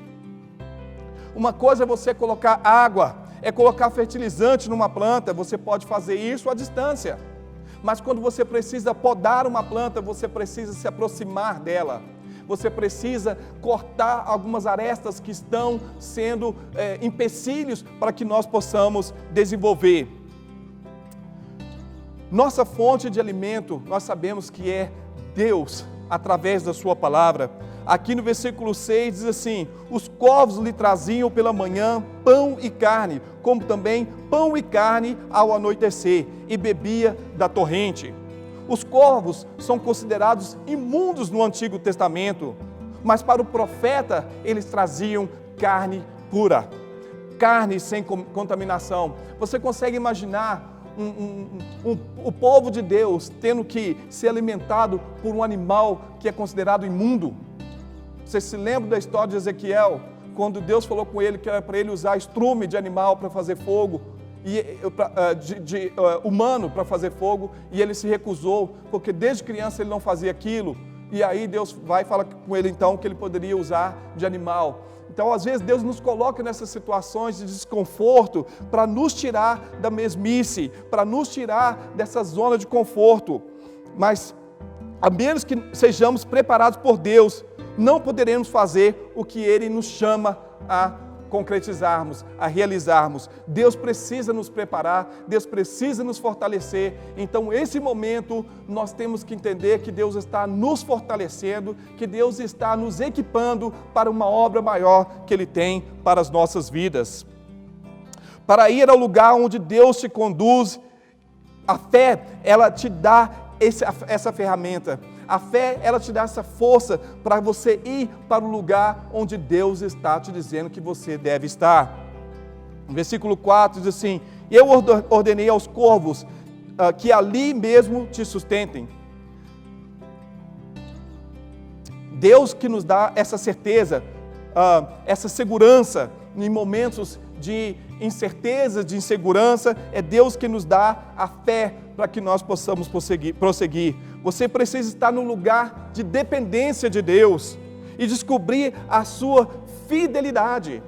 Uma coisa é você colocar água, é colocar fertilizante numa planta, você pode fazer isso à distância. Mas quando você precisa podar uma planta, você precisa se aproximar dela. Você precisa cortar algumas arestas que estão sendo empecilhos para que nós possamos desenvolver. Nossa fonte de alimento, nós sabemos que é Deus, através da sua palavra. Aqui no versículo 6 diz assim, os corvos lhe traziam pela manhã pão e carne, como também pão e carne ao anoitecer, e bebia da torrente. Os corvos são considerados imundos no Antigo Testamento, mas para o profeta eles traziam carne pura, carne sem contaminação. Você consegue imaginar o povo de Deus tendo que ser alimentado por um animal que é considerado imundo? Você se lembra da história de Ezequiel, quando Deus falou com ele que era para ele usar estrume de animal para fazer fogo, humano para fazer fogo, e ele se recusou, porque desde criança ele não fazia aquilo, E aí Deus vai falar com ele então que ele poderia usar de animal. Então, às vezes, Deus nos coloca nessas situações de desconforto para nos tirar da mesmice, para nos tirar dessa zona de conforto. Mas, a menos que sejamos preparados por Deus, não poderemos fazer o que Ele nos chama a concretizarmos, a realizarmos. Deus precisa nos preparar, Deus precisa nos fortalecer. Então, esse momento, nós temos que entender que Deus está nos fortalecendo, que Deus está nos equipando para uma obra maior que Ele tem para as nossas vidas. Para ir ao lugar onde Deus te conduz, a fé, ela te dá essa ferramenta. A fé, ela te dá essa força para você ir para o lugar onde Deus está te dizendo que você deve estar. No versículo 4 diz assim: eu ordenei aos corvos que ali mesmo te sustentem. Deus que nos dá essa certeza, essa segurança em momentos de incerteza, de insegurança, é Deus que nos dá a fé para que nós possamos prosseguir. Você precisa estar no lugar de dependência de Deus e descobrir a sua fidelidade.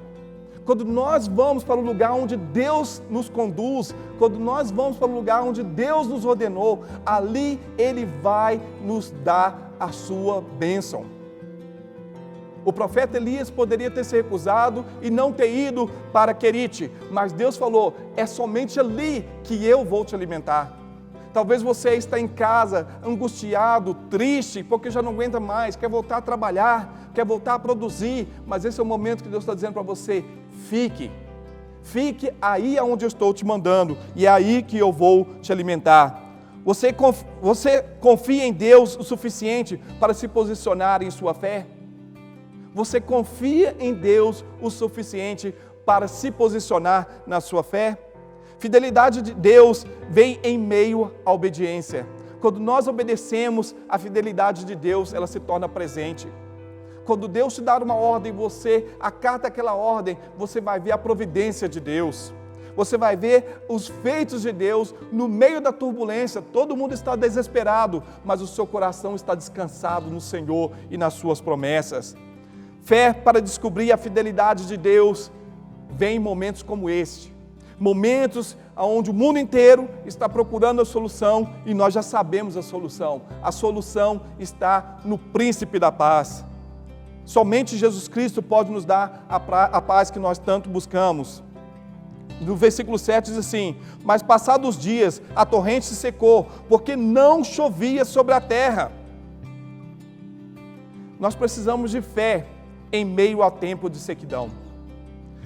Quando nós vamos para o lugar onde Deus nos conduz, quando nós vamos para o lugar onde Deus nos ordenou, ali Ele vai nos dar a sua bênção. O profeta Elias poderia ter se recusado e não ter ido para Querite, mas Deus falou: é somente ali que eu vou te alimentar. Talvez você está em casa, angustiado, triste, porque já não aguenta mais, quer voltar a trabalhar, quer voltar a produzir, mas esse é o momento que Deus está dizendo para você: fique aí onde eu estou te mandando, e é aí que eu vou te alimentar. Você confia em Deus o suficiente para se posicionar em sua fé? Você confia em Deus o suficiente para se posicionar na sua fé? Fidelidade de Deus vem em meio à obediência. Quando nós obedecemos, a fidelidade de Deus, ela se torna presente. Quando Deus te dá uma ordem, você acata aquela ordem, você vai ver a providência de Deus. Você vai ver os feitos de Deus no meio da turbulência. Todo mundo está desesperado, mas o seu coração está descansado no Senhor e nas suas promessas. Fé para descobrir a fidelidade de Deus vem em momentos como este. Momentos onde o mundo inteiro está procurando a solução e nós já sabemos a solução. A solução está no Príncipe da Paz. Somente Jesus Cristo pode nos dar a paz que nós tanto buscamos. No versículo 7 diz assim: mas passados os dias a torrente se secou, porque não chovia sobre a terra. Nós precisamos de fé em meio ao tempo de sequidão.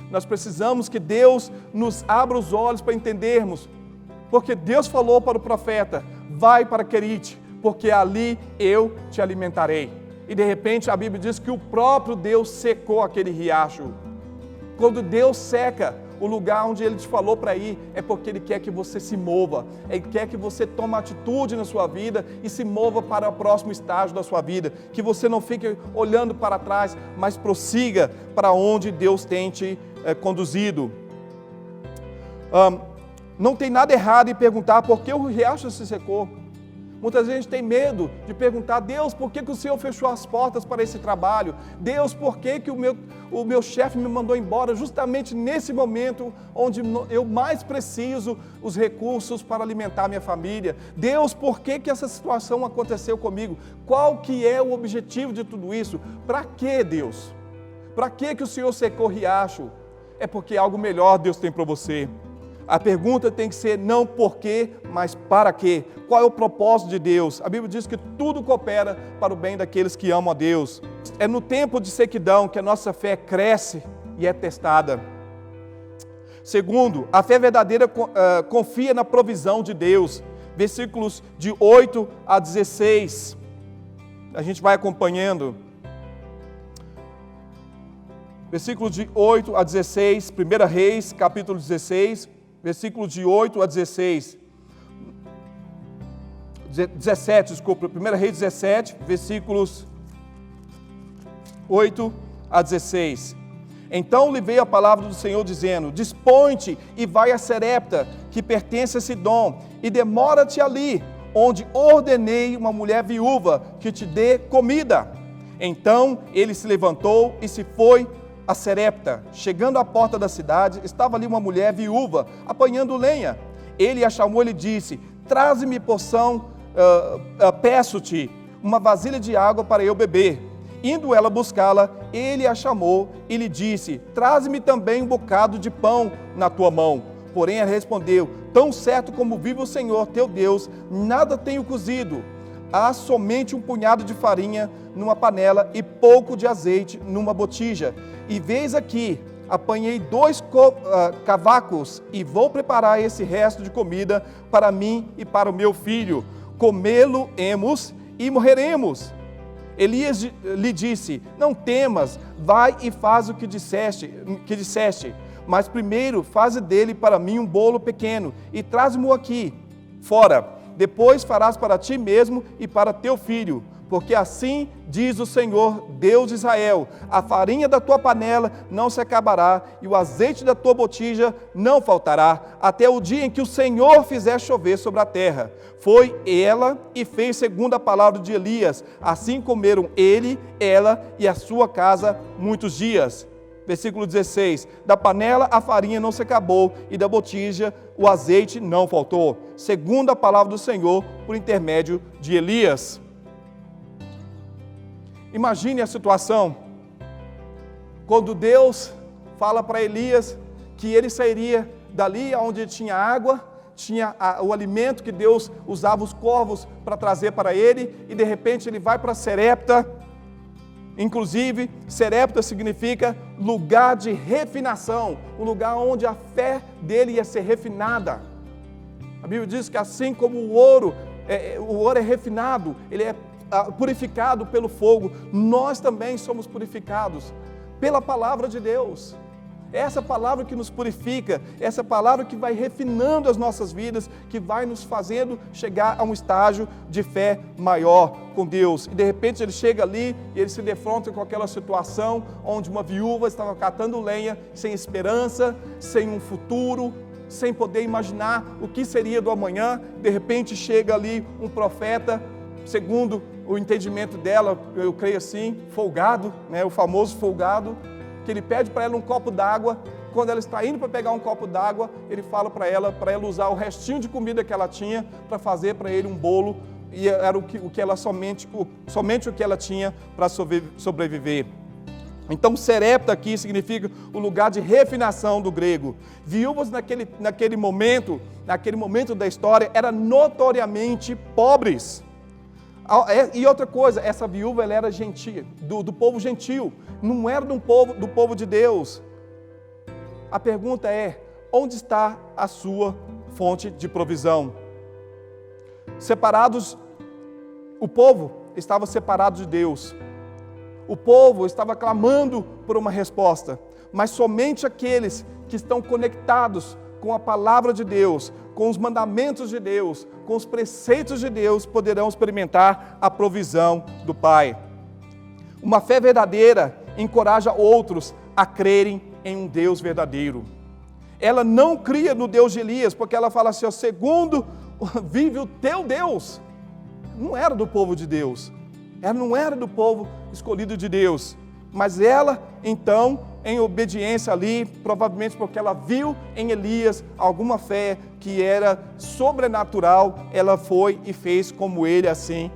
Nós precisamos que Deus nos abra os olhos para entendermos, porque Deus falou para o profeta: vai para Querite, porque ali eu te alimentarei. E de repente a Bíblia diz que o próprio Deus secou aquele riacho. Quando Deus seca o lugar onde Ele te falou para ir, é porque Ele quer que você se mova, Ele quer que você tome atitude na sua vida e se mova para o próximo estágio da sua vida, que você não fique olhando para trás, mas prossiga para onde Deus tem te conduzido. Não tem nada errado em perguntar por que o riacho se secou. Muitas vezes a gente tem medo de perguntar: Deus, por que o Senhor fechou as portas para esse trabalho? Deus, por que o meu chefe me mandou embora justamente nesse momento onde eu mais preciso os recursos para alimentar minha família? Deus, por que essa situação aconteceu comigo? Qual que é o objetivo de tudo isso? Para que, Deus? Para que o Senhor secou o riacho? É porque algo melhor Deus tem para você. A pergunta tem que ser não por quê, mas para quê. Qual é o propósito de Deus? A Bíblia diz que tudo coopera para o bem daqueles que amam a Deus. É no tempo de sequidão que a nossa fé cresce e é testada. Segundo, a fé verdadeira confia na provisão de Deus. Versículos de 8 a 16. A gente vai acompanhando. Versículos de 8 a 16, 1 Reis, capítulo 16, versículos de 8 a 17, 1 Reis 17, versículos 8 a 16. Então lhe veio a palavra do Senhor dizendo: dispõe-te e vai a Serepta, que pertence a Sidom, e demora-te ali, onde ordenei uma mulher viúva que te dê comida. Então ele se levantou e se foi a Sarepta. Chegando à porta da cidade, estava ali uma mulher viúva apanhando lenha. Ele a chamou e lhe disse: traze-me porção, peço-te, uma vasilha de água para eu beber. Indo ela buscá-la, ele a chamou e lhe disse: traze-me também um bocado de pão na tua mão. Porém ela respondeu: tão certo como vive o Senhor teu Deus, nada tenho cozido. Há somente um punhado de farinha numa panela e pouco de azeite numa botija. E vês aqui, apanhei 2 cavacos e vou preparar esse resto de comida para mim e para o meu filho. Comê-lo-emos e morreremos. Elias lhe disse: não temas, vai e faz o que disseste, mas primeiro faze dele para mim um bolo pequeno e traz-mo aqui fora. Depois farás para ti mesmo e para teu filho, porque assim diz o Senhor, Deus de Israel: a farinha da tua panela não se acabará e o azeite da tua botija não faltará, até o dia em que o Senhor fizer chover sobre a terra. Foi ela e fez segundo a palavra de Elias. Assim comeram ele, ela e a sua casa muitos dias. Versículo 16, da panela a farinha não se acabou e da botija o azeite não faltou, segundo a palavra do Senhor por intermédio de Elias. Imagine a situação, quando Deus fala para Elias que ele sairia dali onde tinha água, tinha o alimento que Deus usava os corvos para trazer para ele, e de repente ele vai para Sarepta. Inclusive, Sarepta significa lugar de refinação, um lugar onde a fé dele ia ser refinada. A Bíblia diz que assim como o ouro é refinado, ele é purificado pelo fogo, nós também somos purificados pela palavra de Deus. Essa palavra que nos purifica, essa palavra que vai refinando as nossas vidas, que vai nos fazendo chegar a um estágio de fé maior com Deus. E de repente ele chega ali e ele se defronta com aquela situação onde uma viúva estava catando lenha, sem esperança, sem um futuro, sem poder imaginar o que seria do amanhã. De repente chega ali um profeta, segundo o entendimento dela, eu creio assim, folgado, né, o famoso folgado, que ele pede para ela um copo d'água. Quando ela está indo para pegar um copo d'água, ele fala para ela usar o restinho de comida que ela tinha para fazer para ele um bolo, e era somente o que ela tinha para sobreviver. Então, Sarepta aqui significa o lugar de refinação do grego. Viúvas naquele momento da história, eram notoriamente pobres. E outra coisa, essa viúva ela era gentil, do povo gentil, não era do povo de Deus. A pergunta é: onde está a sua fonte de provisão? Separados, o povo estava separado de Deus. O povo estava clamando por uma resposta, mas somente aqueles que estão conectados com a palavra de Deus, com os mandamentos de Deus, com os preceitos de Deus, poderão experimentar a provisão do Pai. Uma fé verdadeira encoraja outros a crerem em um Deus verdadeiro. Ela não cria no Deus de Elias, porque ela fala assim: segundo vive o teu Deus. Não era do povo de Deus, ela não era do povo escolhido de Deus, mas ela, então, em obediência ali, provavelmente porque ela viu em Elias alguma fé que era sobrenatural, ela foi e fez como ele assim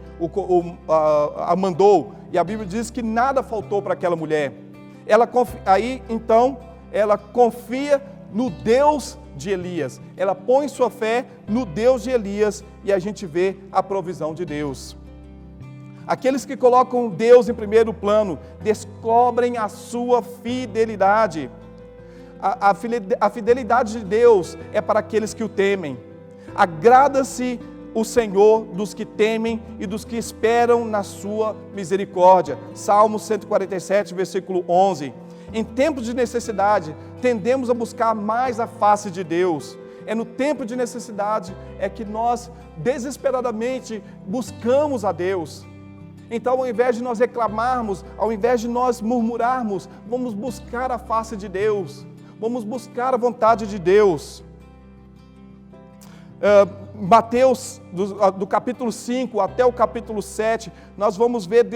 a mandou. E a Bíblia diz que nada faltou para aquela mulher. Aí então ela confia no Deus de Elias, ela põe sua fé no Deus de Elias, e a gente vê a provisão de Deus. Aqueles que colocam Deus em primeiro plano descobrem a sua fidelidade. A fidelidade de Deus é para aqueles que o temem. Agrada-se o Senhor dos que temem e dos que esperam na sua misericórdia. Salmo 147, versículo 11. Em tempos de necessidade, tendemos a buscar mais a face de Deus. É no tempo de necessidade é que nós desesperadamente buscamos a Deus. Então, ao invés de nós reclamarmos, ao invés de nós murmurarmos, vamos buscar a face de Deus, vamos buscar a vontade de Deus. Mateus, do capítulo 5 até o capítulo 7, nós vamos ver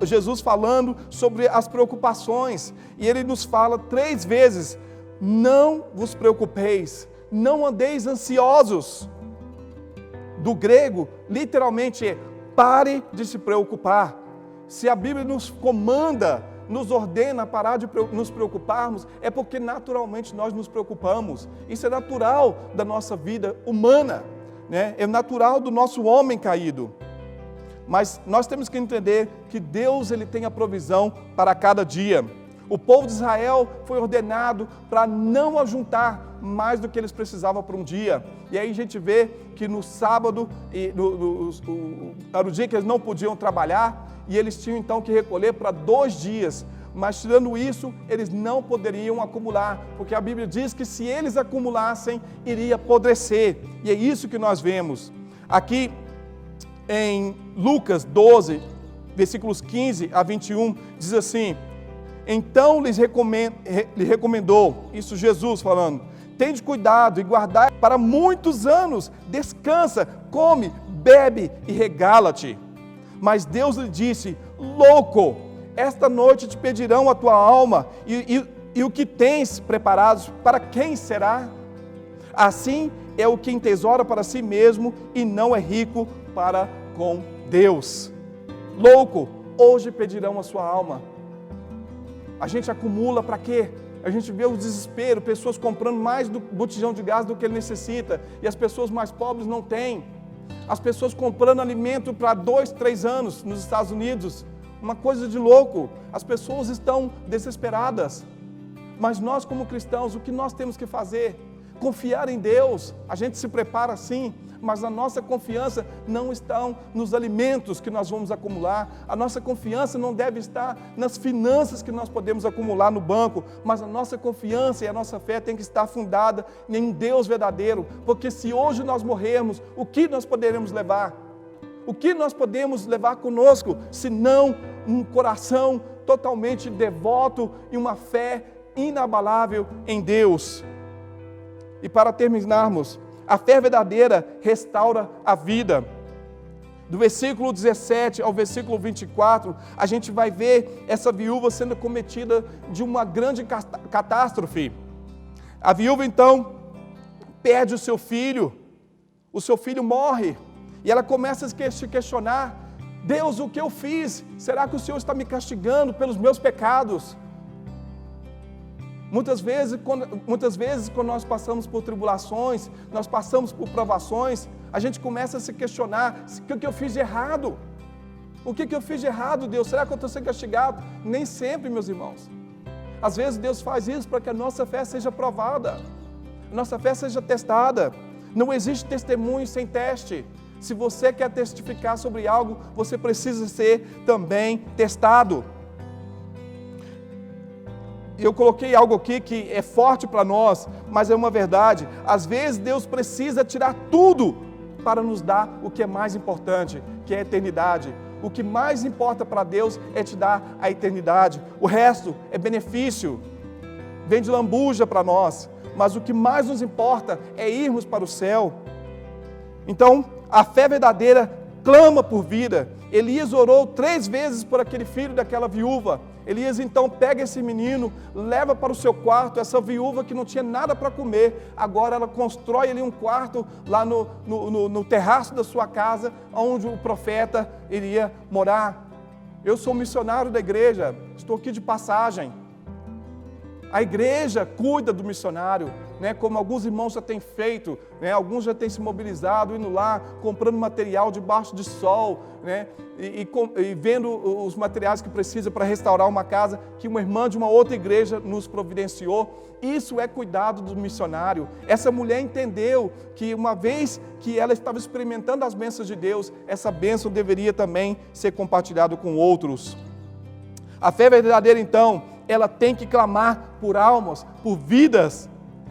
Jesus falando sobre as preocupações. E ele nos fala 3 vezes: não vos preocupeis, não andeis ansiosos. Do grego, literalmente é: pare de se preocupar. Se a Bíblia nos comanda, nos ordena a parar de nos preocuparmos, é porque naturalmente nós nos preocupamos. Isso é natural da nossa vida humana, né? É natural do nosso homem caído. Mas nós temos que entender que Deus, ele tem a provisão para cada dia. O povo de Israel foi ordenado para não ajuntar mais do que eles precisavam para um dia. E aí a gente vê que no sábado, era o dia que eles não podiam trabalhar, e eles tinham então que recolher para 2 dias. Mas tirando isso, eles não poderiam acumular, porque a Bíblia diz que se eles acumulassem, iria apodrecer. E é isso que nós vemos. Aqui em Lucas 12, versículos 15 a 21, diz assim: então lhe recomendou, isso Jesus falando: tende cuidado e guardai para muitos anos, descansa, come, bebe e regala-te. Mas Deus lhe disse: louco, esta noite te pedirão a tua alma, e o que tens preparado, para quem será? Assim é o que entesoura para si mesmo e não é rico para com Deus. Louco, hoje pedirão a sua alma. A gente acumula para quê? A gente vê o desespero, pessoas comprando mais do botijão de gás do que ele necessita, e as pessoas mais pobres não têm. As pessoas comprando alimento para 2, 3 anos nos Estados Unidos, uma coisa de louco. As pessoas estão desesperadas. Mas nós, como cristãos, o que nós temos que fazer? Confiar em Deus. A gente se prepara sim, mas a nossa confiança não está nos alimentos que nós vamos acumular. A nossa confiança não deve estar nas finanças que nós podemos acumular no banco, mas a nossa confiança e a nossa fé tem que estar fundada em um Deus verdadeiro, porque se hoje nós morrermos, o que nós poderemos levar? O que nós podemos levar conosco, se não um coração totalmente devoto e uma fé inabalável em Deus? E para terminarmos, a fé verdadeira restaura a vida. Do versículo 17 ao versículo 24, a gente vai ver essa viúva sendo cometida de uma grande catástrofe. A viúva então perde o seu filho morre, e ela começa a se questionar: Deus, o que eu fiz? Será que o Senhor está me castigando pelos meus pecados? Muitas vezes, quando nós passamos por tribulações, nós passamos por provações, a gente começa a se questionar: o que eu fiz de errado? O que eu fiz de errado, Deus? Será que eu estou sendo castigado? Nem sempre, meus irmãos. Às vezes Deus faz isso para que a nossa fé seja provada, a nossa fé seja testada. Não existe testemunho sem teste. Se você quer testificar sobre algo, você precisa ser também testado. Eu coloquei algo aqui que é forte para nós, mas é uma verdade. Às vezes Deus precisa tirar tudo para nos dar o que é mais importante, que é a eternidade. O que mais importa para Deus é te dar a eternidade. O resto é benefício, vem de lambuja para nós. Mas o que mais nos importa é irmos para o céu. Então, a fé verdadeira clama por vida. Elias orou 3 vezes por aquele filho daquela viúva. Elias então pega esse menino, leva para o seu quarto. Essa viúva que não tinha nada para comer, agora ela constrói ali um quarto lá no terraço da sua casa, onde o profeta iria morar. Eu sou missionário da igreja, estou aqui de passagem. A igreja cuida do missionário, né? Como alguns irmãos já têm feito, né? Alguns já têm se mobilizado, indo lá, comprando material debaixo de sol, né? E vendo os materiais que precisa para restaurar uma casa que uma irmã de uma outra igreja nos providenciou. Isso é cuidado do missionário. Essa mulher entendeu que uma vez que ela estava experimentando as bênçãos de Deus, essa bênção deveria também ser compartilhada com outros. A fé verdadeira, então, ela tem que clamar por almas, por vidas.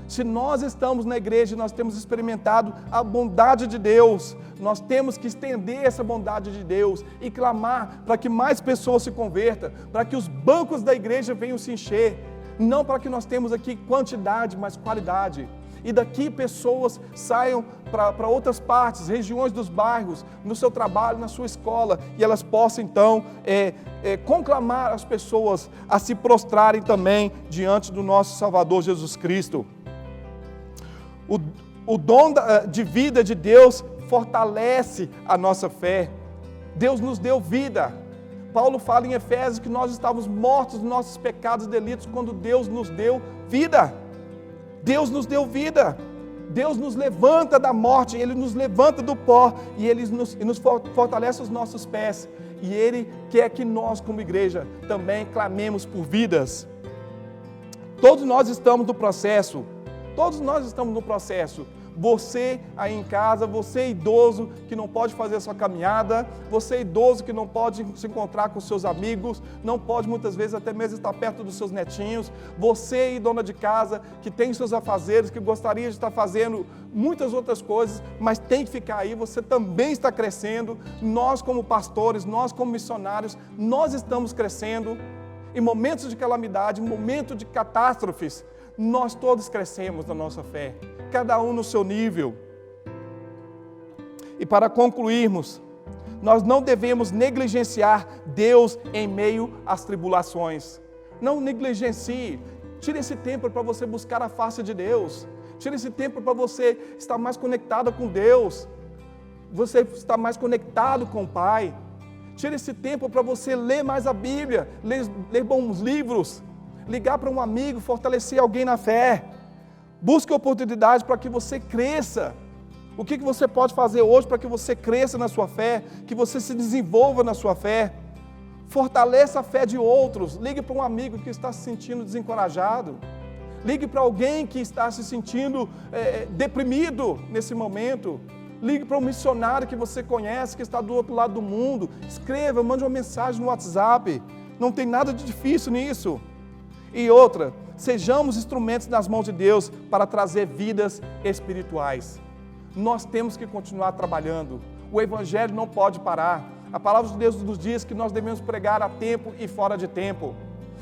Se nós estamos na igreja e nós temos experimentado a bondade de Deus, nós temos que estender essa bondade de Deus e clamar para que mais pessoas se convertam, para que os bancos da igreja venham se encher, não para que nós temos aqui quantidade, mas qualidade. e daqui pessoas saiam para outras partes, regiões dos bairros, no seu trabalho, na sua escola, e elas possam então conclamar as pessoas a se prostrarem também diante do nosso Salvador Jesus Cristo. O dom de vida de Deus fortalece a nossa fé. Deus nos deu vida. Paulo fala em Efésios que nós estávamos mortos nos nossos pecados e delitos quando Deus nos deu vida. Deus nos deu vida. Deus nos levanta da morte, Ele nos levanta do pó e Ele nos fortalece os nossos pés. E Ele quer que nós, como igreja, também clamemos por vidas. Todos nós estamos no processo. Todos nós estamos no processo. Você aí em casa, você idoso que não pode fazer a sua caminhada, você idoso que não pode se encontrar com seus amigos, não pode muitas vezes até mesmo estar perto dos seus netinhos, você dona de casa que tem seus afazeres, que gostaria de estar fazendo muitas outras coisas, mas tem que ficar aí, você também está crescendo. Nós como pastores, nós como missionários, nós estamos crescendo. Em momentos de calamidade, em momentos de catástrofes, nós todos crescemos na nossa fé, cada um no seu nível. E para concluirmos, nós não devemos negligenciar Deus em meio às tribulações. Não negligencie. Tire esse tempo para você buscar a face de Deus. Tire esse tempo para você estar mais conectado com Deus. Você estar mais conectado com o Pai. Tire esse tempo para você ler mais a Bíblia, ler bons livros, ligar para um amigo, fortalecer alguém na fé. Busque oportunidades para que você cresça. O que você pode fazer hoje para que você cresça na sua fé, que você se desenvolva na sua fé? Fortaleça a fé de outros. Ligue para um amigo que está se sentindo desencorajado. Ligue para alguém que está se sentindo deprimido nesse momento. Ligue para um missionário que você conhece, que está do outro lado do mundo. Escreva, mande uma mensagem no WhatsApp. Não tem nada de difícil nisso. E outra, sejamos instrumentos nas mãos de Deus para trazer vidas espirituais. Nós temos que continuar trabalhando. O Evangelho não pode parar. A palavra de Deus nos diz que nós devemos pregar a tempo e fora de tempo.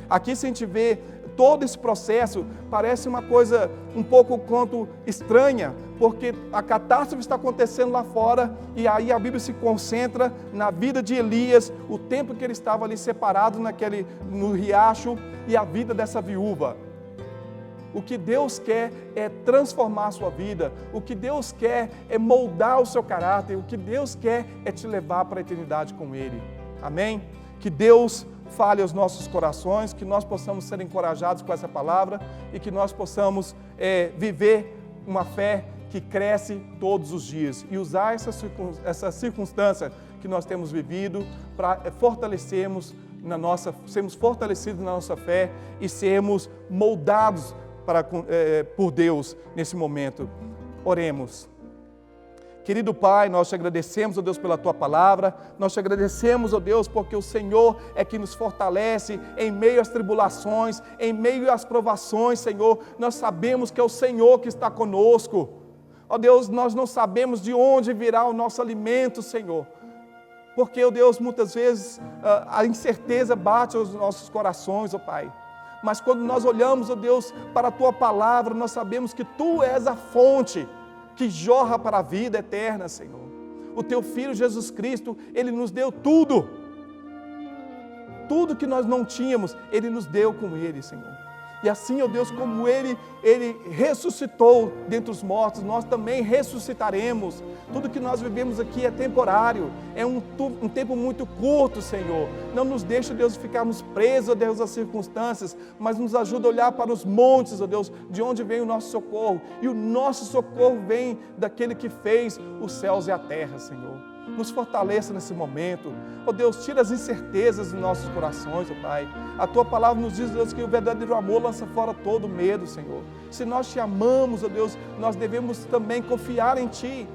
Aqui, se a gente vê todo esse processo, parece uma coisa um pouco quanto estranha, porque a catástrofe está acontecendo lá fora, e aí a Bíblia se concentra na vida de Elias, o tempo que ele estava ali separado no riacho, e a vida dessa viúva. O que Deus quer é transformar a sua vida, o que Deus quer é moldar o seu caráter, o que Deus quer é te levar para a eternidade com Ele. Amém? Que Deus fale aos nossos corações, que nós possamos ser encorajados com essa palavra e que nós possamos viver uma fé que cresce todos os dias e usar essa circunstância que nós temos vivido para sermos fortalecidos na nossa fé e sermos moldados por Deus nesse momento. Oremos. Querido Pai, nós te agradecemos, ó Deus, pela Tua palavra, nós te agradecemos, ó Deus, porque o Senhor é que nos fortalece em meio às tribulações, em meio às provações, Senhor. Nós sabemos que é o Senhor que está conosco. Ó Deus, nós não sabemos de onde virá o nosso alimento, Senhor, porque, ó Deus, muitas vezes a incerteza bate aos nossos corações, ó Pai. Mas quando nós olhamos, ó Deus, para a Tua palavra, nós sabemos que Tu és a fonte que jorra para a vida eterna, Senhor. O Teu Filho Jesus Cristo, Ele nos deu tudo. Tudo que nós não tínhamos, Ele nos deu com Ele, Senhor. E assim, ó Deus, como Ele ressuscitou dentre os mortos, nós também ressuscitaremos. Tudo que nós vivemos aqui é temporário, é um tempo muito curto, Senhor. Não nos deixe, Deus, ficarmos presos, ó Deus, às circunstâncias, mas nos ajuda a olhar para os montes, ó Deus, de onde vem o nosso socorro. E o nosso socorro vem daquele que fez os céus e a terra, Senhor. Nos fortaleça nesse momento. Ó Deus, tira as incertezas dos nossos corações, ó Pai. A Tua palavra nos diz, Deus, que o verdadeiro amor lança fora todo medo, Senhor. Se nós Te amamos, ó Deus, nós devemos também confiar em Ti.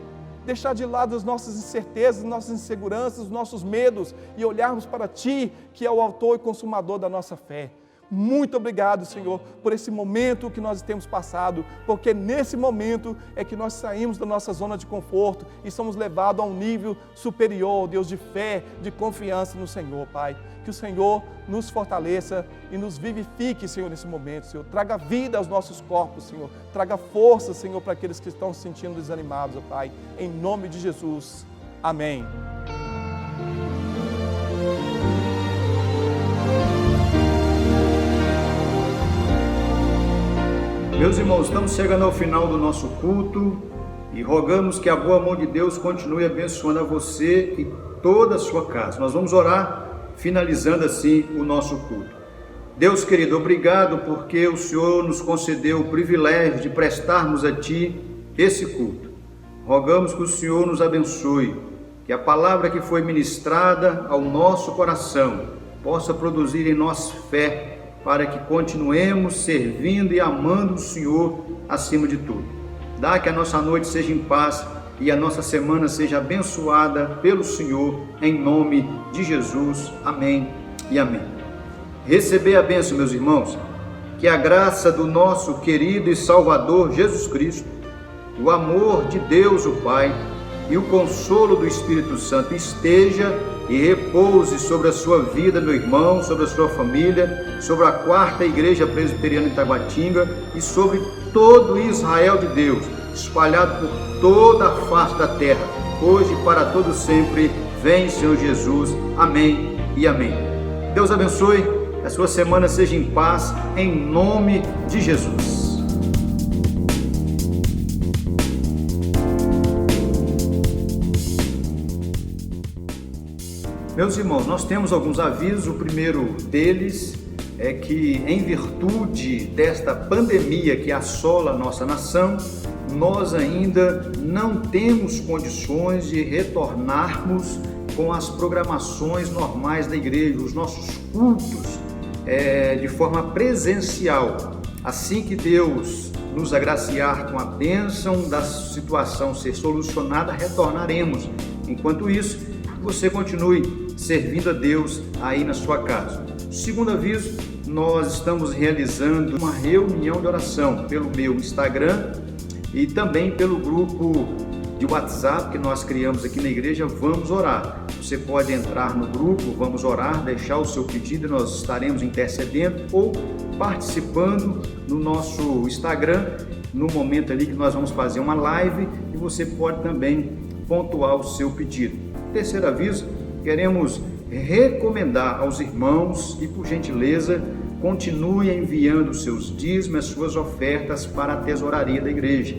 Deixar de lado as nossas incertezas, as nossas inseguranças, os nossos medos e olharmos para Ti, que é o autor e consumador da nossa fé. Muito obrigado, Senhor, por esse momento que nós temos passado, porque nesse momento é que nós saímos da nossa zona de conforto e somos levados a um nível superior, Deus, de fé, de confiança no Senhor, Pai. Que o Senhor nos fortaleça e nos vivifique, Senhor, nesse momento, Senhor. Traga vida aos nossos corpos, Senhor. Traga força, Senhor, para aqueles que estão se sentindo desanimados, Pai. Em nome de Jesus. Amém. Meus irmãos, estamos chegando ao final do nosso culto e rogamos que a boa mão de Deus continue abençoando a você e toda a sua casa. Nós vamos orar, finalizando assim o nosso culto. Deus querido, obrigado porque o Senhor nos concedeu o privilégio de prestarmos a Ti esse culto. Rogamos que o Senhor nos abençoe, que a palavra que foi ministrada ao nosso coração possa produzir em nós fé, para que continuemos servindo e amando o Senhor acima de tudo. Dá que a nossa noite seja em paz e a nossa semana seja abençoada pelo Senhor, em nome de Jesus. Amém e amém. Receber a bênção, meus irmãos, que a graça do nosso querido e Salvador Jesus Cristo, o amor de Deus o Pai e o consolo do Espírito Santo esteja e repouse sobre a sua vida, meu irmão, sobre a sua família, sobre a 4ª Igreja Presbiteriana em Taguatinga e sobre todo Israel de Deus, espalhado por toda a face da terra, hoje e para todo sempre. Vem, Senhor Jesus. Amém e amém. Deus abençoe, que a sua semana seja em paz, em nome de Jesus. Meus irmãos, nós temos alguns avisos. O primeiro deles é que, em virtude desta pandemia que assola a nossa nação, nós ainda não temos condições de retornarmos com as programações normais da igreja, os nossos cultos de forma presencial. Assim que Deus nos agraciar com a bênção da situação ser solucionada, retornaremos. Enquanto isso, você continue servindo a Deus aí na sua casa. Segundo aviso, nós estamos realizando uma reunião de oração pelo meu Instagram e também pelo grupo de WhatsApp que nós criamos aqui na igreja, Vamos Orar. Você pode entrar no grupo Vamos Orar, deixar o seu pedido e nós estaremos intercedendo ou participando no nosso Instagram, no momento ali que nós vamos fazer uma live, e você pode também pontuar o seu pedido. Terceiro aviso, queremos recomendar aos irmãos e, por gentileza, continue enviando os seus dízimos, as suas ofertas para a tesouraria da igreja.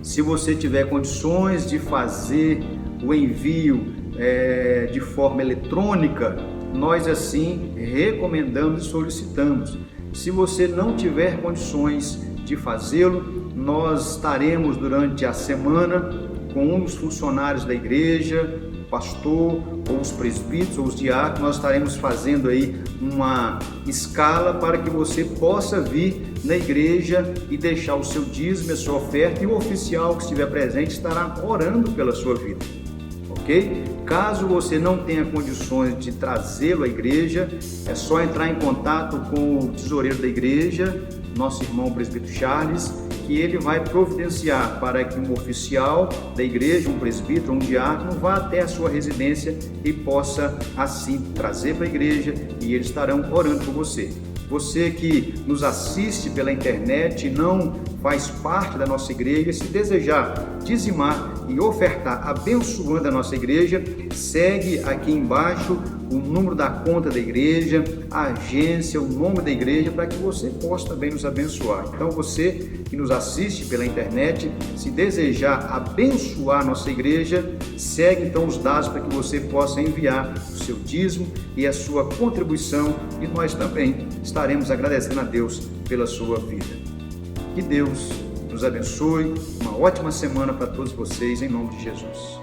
Se você tiver condições de fazer o envio de forma eletrônica, nós assim recomendamos e solicitamos. Se você não tiver condições de fazê-lo, nós estaremos durante a semana com um dos funcionários da igreja, o pastor, ou os presbíteros, ou os diáconos. Nós estaremos fazendo aí uma escala para que você possa vir na igreja e deixar o seu dízimo, a sua oferta, e o oficial que estiver presente estará orando pela sua vida, ok? Caso você não tenha condições de trazê-lo à igreja, é só entrar em contato com o tesoureiro da igreja, nosso irmão presbítero Charles, que ele vai providenciar para que um oficial da igreja, um presbítero, um diácono, vá até a sua residência e possa assim trazer para a igreja, e eles estarão orando por você. Você que nos assiste pela internet e não faz parte da nossa igreja, se desejar dizimar e ofertar abençoando a nossa igreja, segue aqui embaixo o número da conta da igreja, a agência, o nome da igreja, para que você possa também nos abençoar. Então você que nos assiste pela internet, se desejar abençoar a nossa igreja, segue então os dados para que você possa enviar o seu dízimo e a sua contribuição, e nós também estaremos agradecendo a Deus pela sua vida. Que Deus nos abençoe, uma ótima semana para todos vocês, em nome de Jesus.